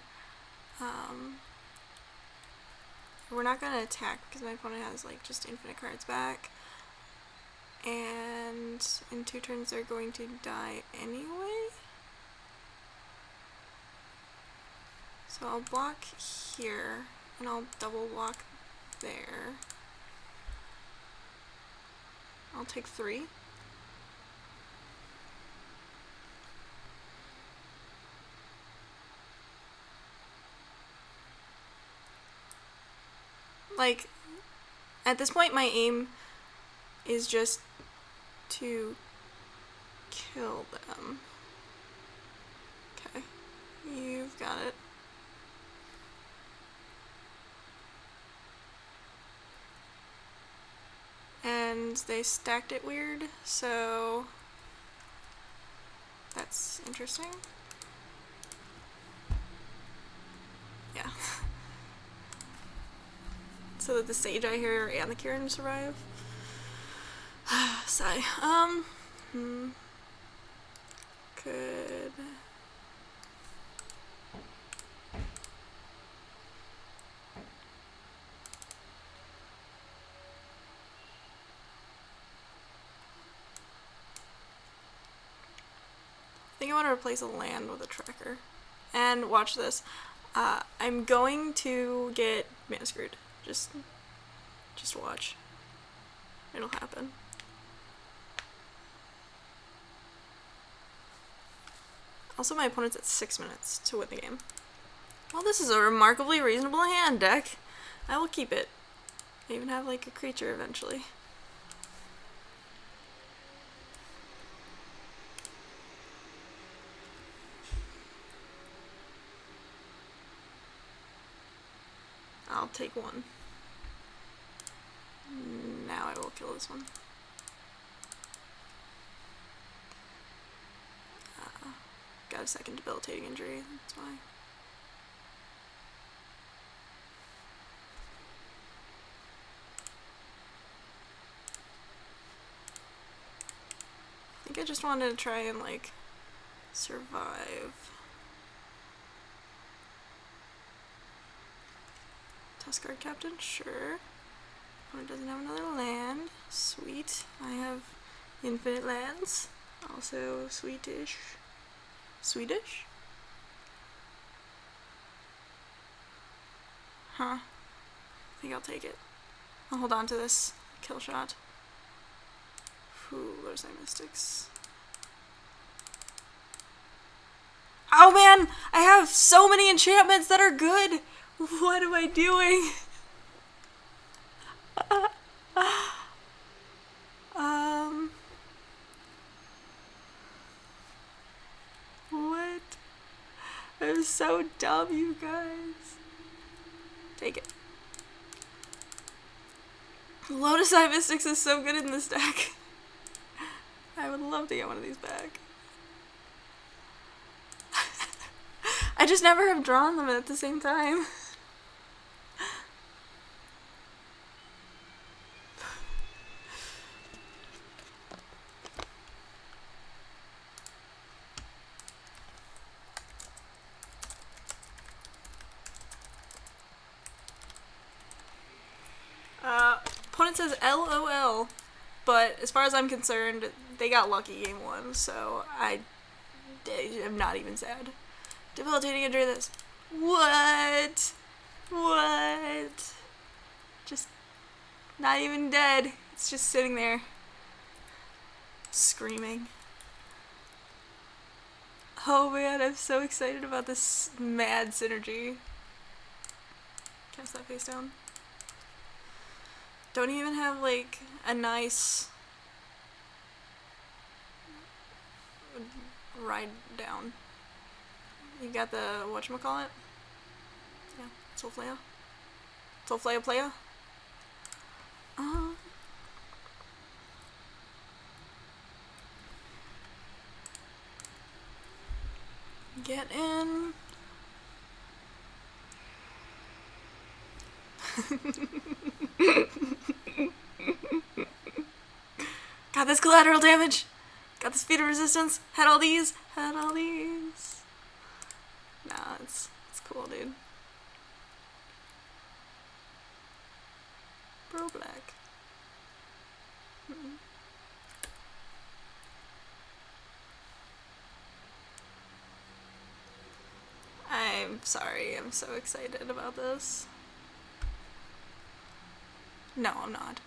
We're not going to attack because my opponent has like just infinite cards back. And in 2 turns they're going to die anyway. So I'll block here, and I'll double block there. I'll take 3. Like, at this point my aim is just to kill them. Okay, you've got it. And they stacked it weird, so that's interesting. Yeah. So that the Sage I hear and the Kirin survive. Sigh. Could... I think I want to replace a land with a tracker. And watch this. I'm going to get mana screwed. Just watch. It'll happen. Also, my opponent's at 6 minutes to win the game. Well, this is a remarkably reasonable hand deck. I will keep it. I even have like a creature eventually. I'll take one. Now I will kill this one. Got a second debilitating injury, that's why. I think I just wanted to try and, like, survive. Tuskguard Captain, sure. Opponent doesn't have another land. Sweet. I have infinite lands. Also Swedish. Swedish? Huh. I think I'll take it. I'll hold on to this kill shot. Ooh, there's my mystics. Oh man! I have so many enchantments that are good! What am I doing? What? I'm so dumb, you guys. Take it. Lotus Eye Mystics is so good in this deck. I would love to get one of these back. I just never have drawn them at the same time. Opponent says LOL, but as far as I'm concerned, they got lucky game one, so I am not even sad. Debilitating injury this. What? What? Just not even dead. It's just sitting there. Screaming. Oh man, I'm so excited about this mad synergy. Cast that face down. Don't even have like a nice ride down. You got the whatchamacallit? Yeah, Soulflaya. Soulflaya playa. Get in. Got this collateral damage. Got the speed of resistance. Had all these. Had all these. Nah, it's cool, dude. Bro black. I'm sorry, I'm so excited about this. No, I'm not.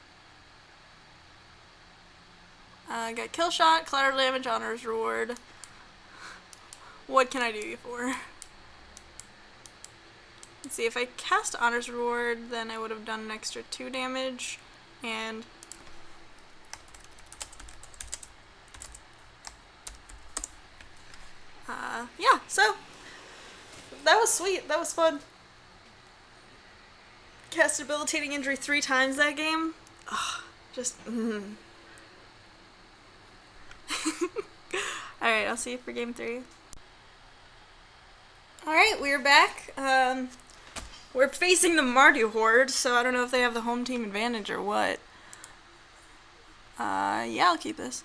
I got kill shot, collateral damage, honors reward. What can I do you for? Let's see, if I cast honors reward, then I would have done an extra 2 damage, and yeah, so that was sweet. That was fun. Cast debilitating injury 3 times that game. Ugh, just Alright, I'll see you for game 3. Alright, we're back. We're facing the Mardu Horde, so I don't know if they have the home team advantage or what. Yeah, I'll keep this.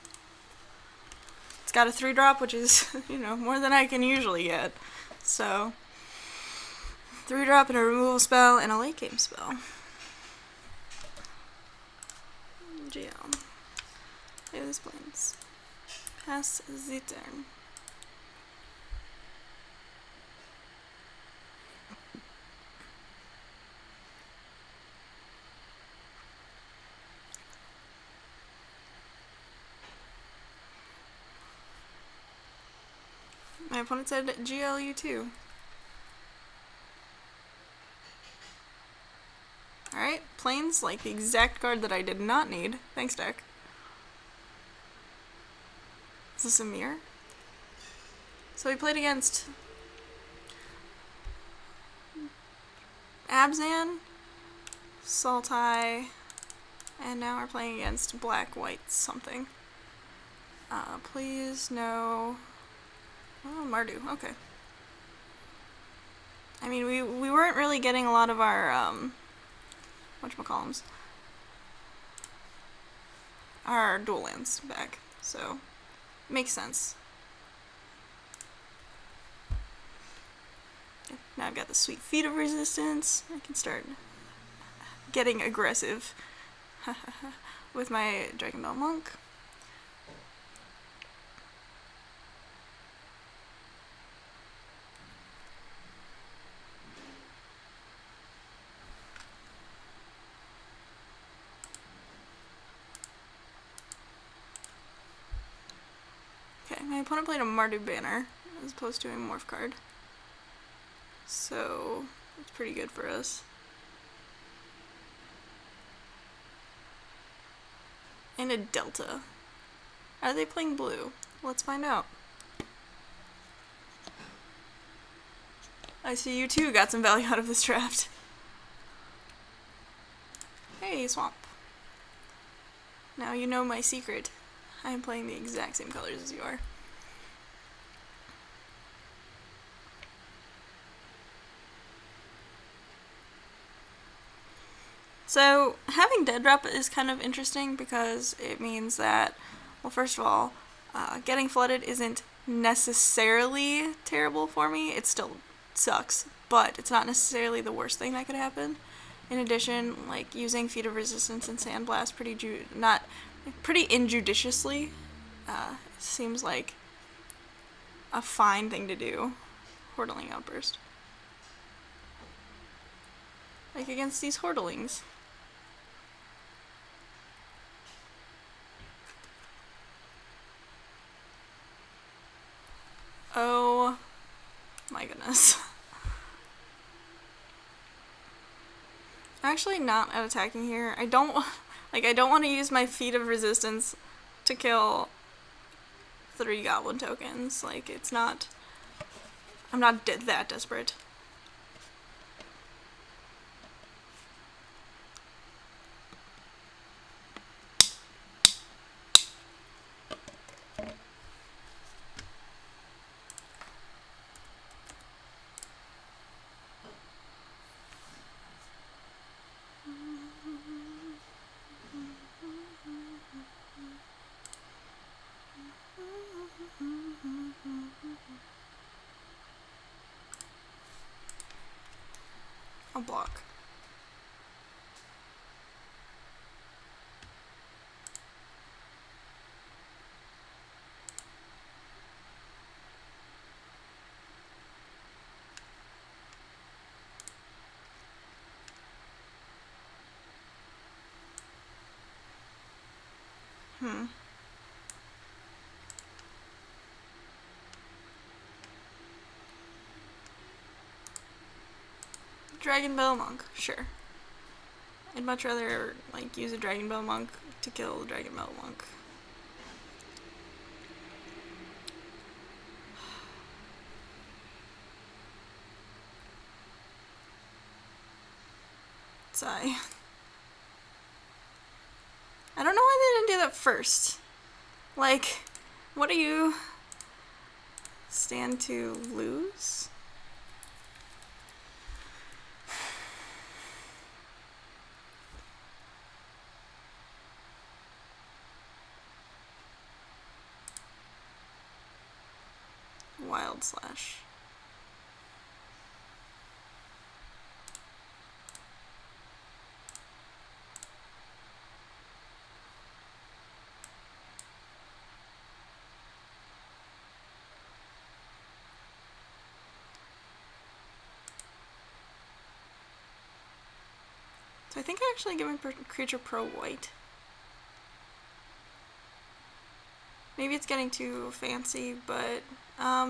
It's got a 3-drop, which is, you know, more than I can usually get. So, 3-drop and a removal spell and a late game spell. GL. Play this planes. Pass the turn. My opponent said GLU too. Alright, planes, like the exact card that I did not need. Thanks, deck. Is this a mirror? So we played against Abzan, Sultai, and now we're playing against black, white, something. Please, no. Oh, Mardu, okay. I mean, we weren't really getting a lot of our, whatchamacallums, our dual lands back, so makes sense. Now I've got the sweet feet of resistance. I can start getting aggressive with my Dragon Bell Monk. Okay, my opponent played a Mardu Banner as opposed to a Morph card. So, it's pretty good for us. And a Delta. Are they playing blue? Let's find out. I see you too got some value out of this draft. Hey, Swamp. Now you know my secret. I am playing the exact same colors as you are. So, having dead drop is kind of interesting because it means that, well, first of all, getting flooded isn't necessarily terrible for me. It still sucks, but it's not necessarily the worst thing that could happen. In addition, like, using Feet of Resistance and Sandblast pretty injudiciously seems like a fine thing to do. Hordeling Outburst. Like against these Hordelings. Oh my goodness. I'm actually not out attacking here. I don't want to use my Feet of Resistance to kill 3 Goblin tokens. Like, it's not... I'm not that desperate. I'll block. Dragon Bell Monk, sure. I'd much rather, like, use a Dragon Bell Monk to kill the Dragon Bell Monk. Sigh. I don't know why they didn't do that first. Like, what do you stand to lose? Wild Slash. So I think I actually give my creature pro white. Maybe it's getting too fancy, but yeah,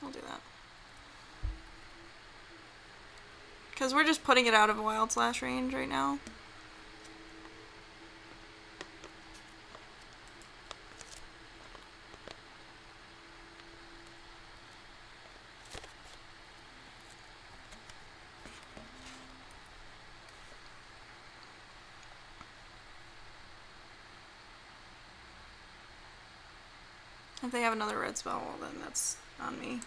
I'll do that. Because we're just putting it out of Wild Slash range right now. If they have another red spell, well then that's on me.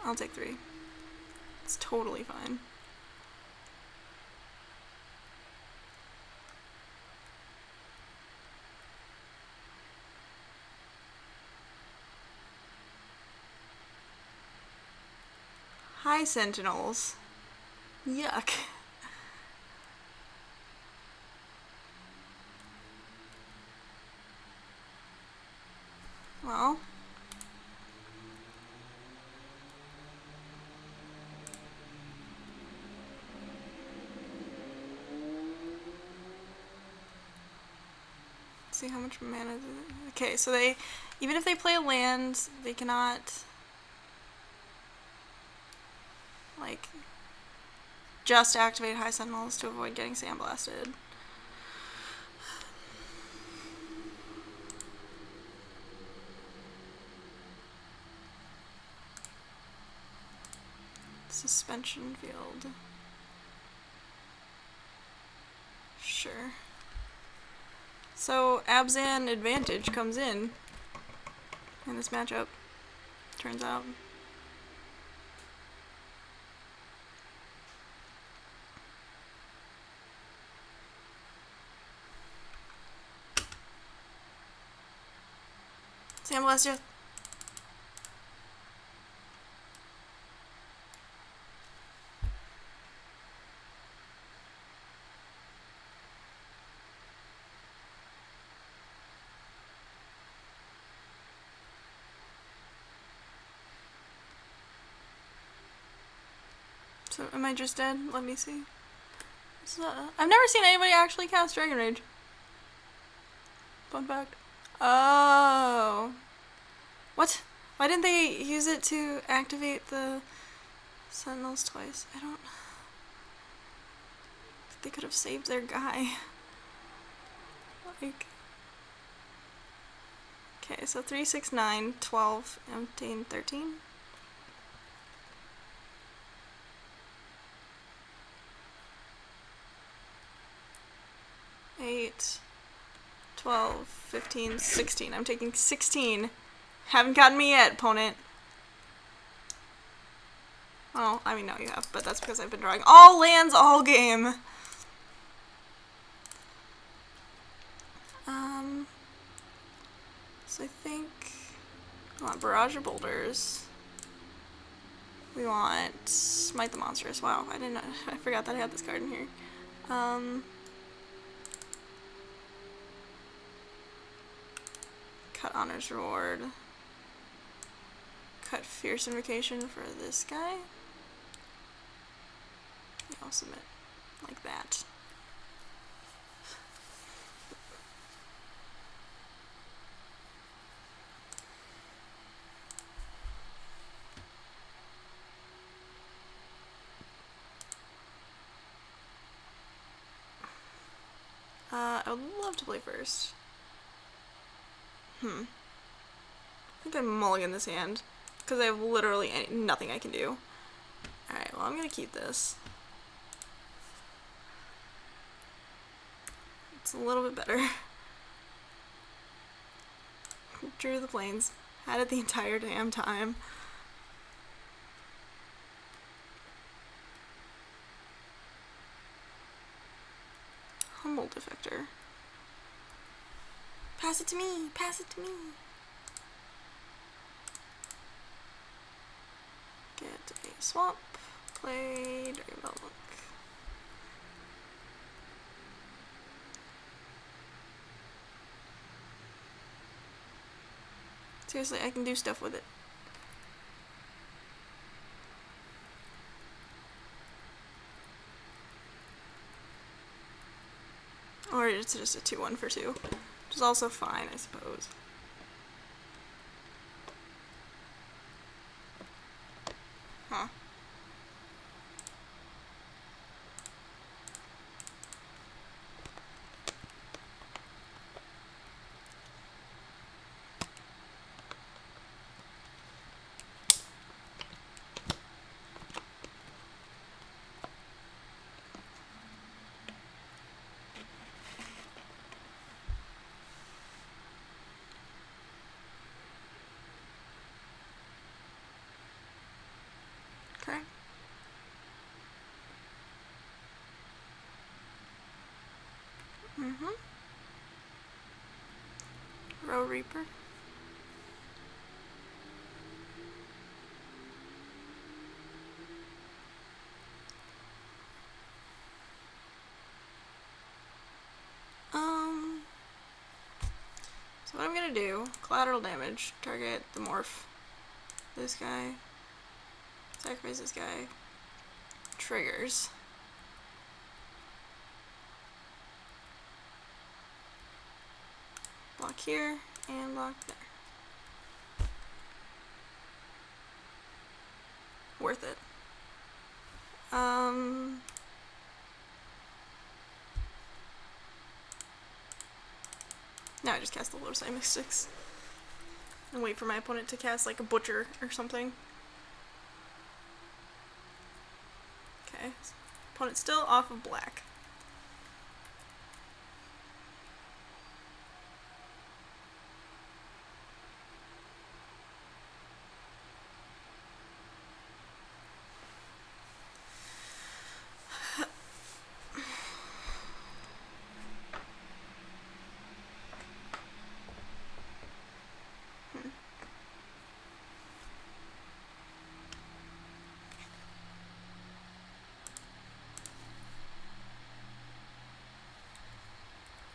I'll take 3. It's totally fine. Hi, Sentinels. Yuck. Well. See how much mana. Okay, so they, even if they play a land, they cannot, like, just activate High Sentinels to avoid getting sandblasted. Suspension field. Sure. So Abzan advantage comes in this matchup, turns out. Sandblast you. So am I just dead? Let me see. I've never seen anybody actually cast Dragon Rage. Fun fact. Oh. What? Why didn't they use it to activate the Sentinels twice? I don't... They could have saved their guy. Like... Okay, so 3, 6, 9, 12, 15, 13? 8, 12, 15, 16. I'm taking 16. Haven't gotten me yet, opponent. Oh, I mean, no, you have, but that's because I've been drawing all lands all game. So I think we want Barrage of Boulders. We want Smite the Monstrous. Wow, I forgot that I had this card in here. Cut Honor's Reward. Cut Fierce Invocation for this guy. I'll submit like that. I would love to play first. I think I mulligan this hand, because I have literally nothing I can do. Alright, well I'm gonna keep this. It's a little bit better. Drew the Plains. Had it the entire damn time. Humble Defector. Pass it to me! Pass it to me! Get a swamp. Play Dragon Bell Book. Seriously, I can do stuff with it. Or it's just a 2-1 for 2. Which is also fine, I suppose. Huh. Row Reaper. So what I'm gonna do, collateral damage, target the morph, this guy, sacrifice this guy, triggers. Block here, and block there. Worth it. Now I just cast the Lotus Eye Mystics. And wait for my opponent to cast like a Butcher or something. Okay. Opponent's still off of black.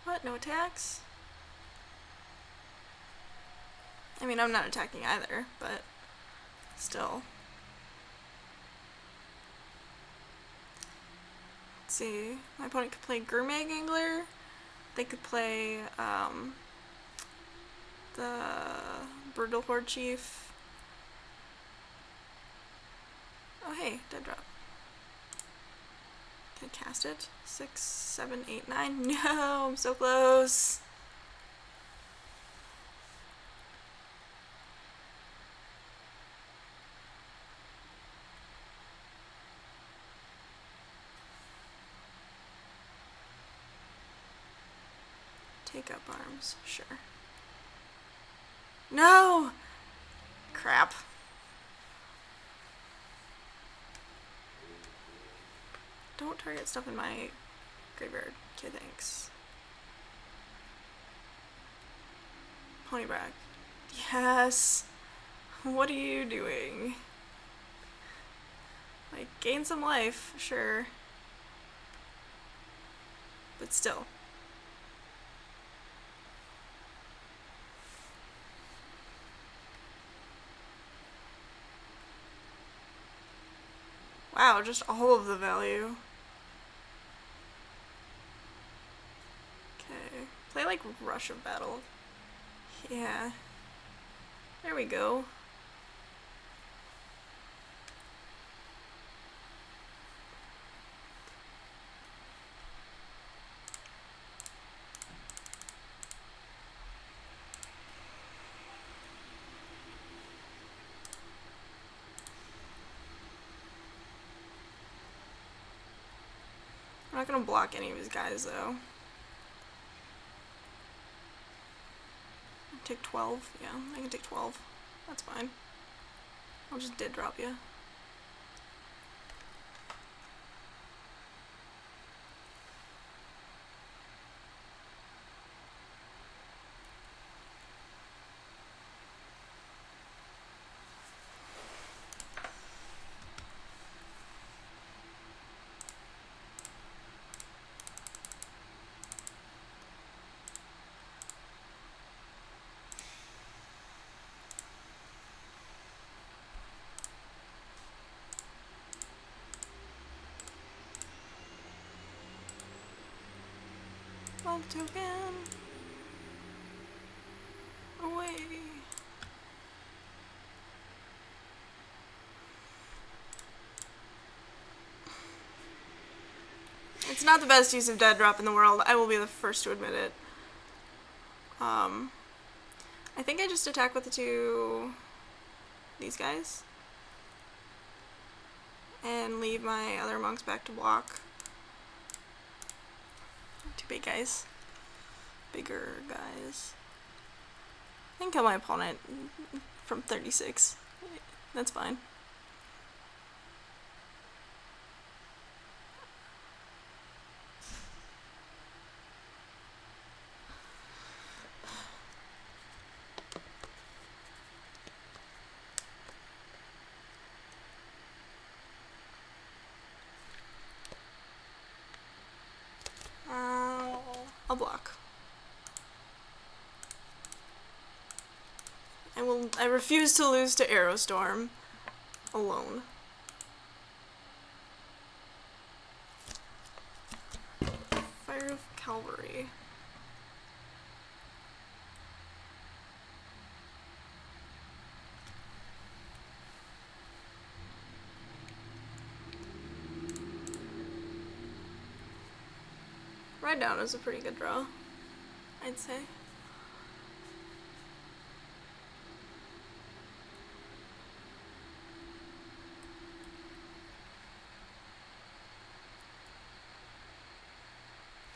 What? No attacks? I mean, I'm not attacking either, but still. Let's see. My opponent could play Gourmet Gangler. They could play the Brutal Horde Chief. Oh hey, dead drop. Can I cast it? 6, 7, 8, 9. No, I'm so close. Take up arms, sure. No! Crap. Don't target stuff in my graveyard. Okay, thanks. Ponyback. Yes! What are you doing? Like, gain some life, sure. But still. Wow, just all of the value. Okay. Play like Rush of Battle. Yeah. There we go. I'm not gonna block any of his guys though. Take 12? Yeah, I can take 12. That's fine. I'll just dead drop you. Love token. Away. It's not the best use of dead drop in the world. I will be the first to admit it. I think I just attack with these guys. And leave my other monks back to block. Two big guys. Bigger guys. I can kill my opponent from 36. That's fine. I refuse to lose to Aerostorm alone. Fire of Cavalry. Ride Down is a pretty good draw, I'd say.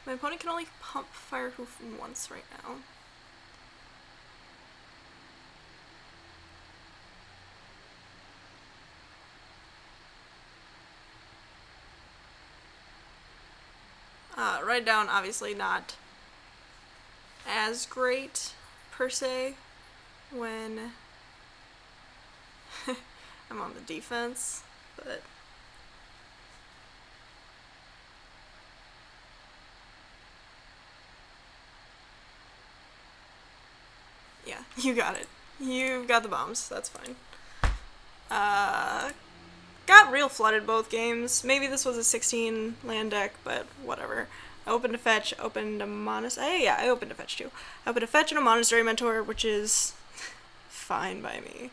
My opponent can only pump Firehoof once right now. Ride Down, obviously not as great, per se, when I'm on the defense, but yeah, you got it. You've got the bombs, that's fine. Got real flooded both games. Maybe this was a 16 land deck, but whatever. I opened a fetch, opened a monastery. Yeah, I opened a fetch too. I opened a fetch and a monastery mentor, which is fine by me.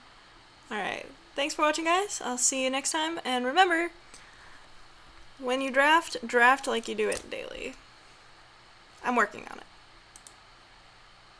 Alright, thanks for watching, guys. I'll see you next time, and remember, when you draft like you do it daily. I'm working on it.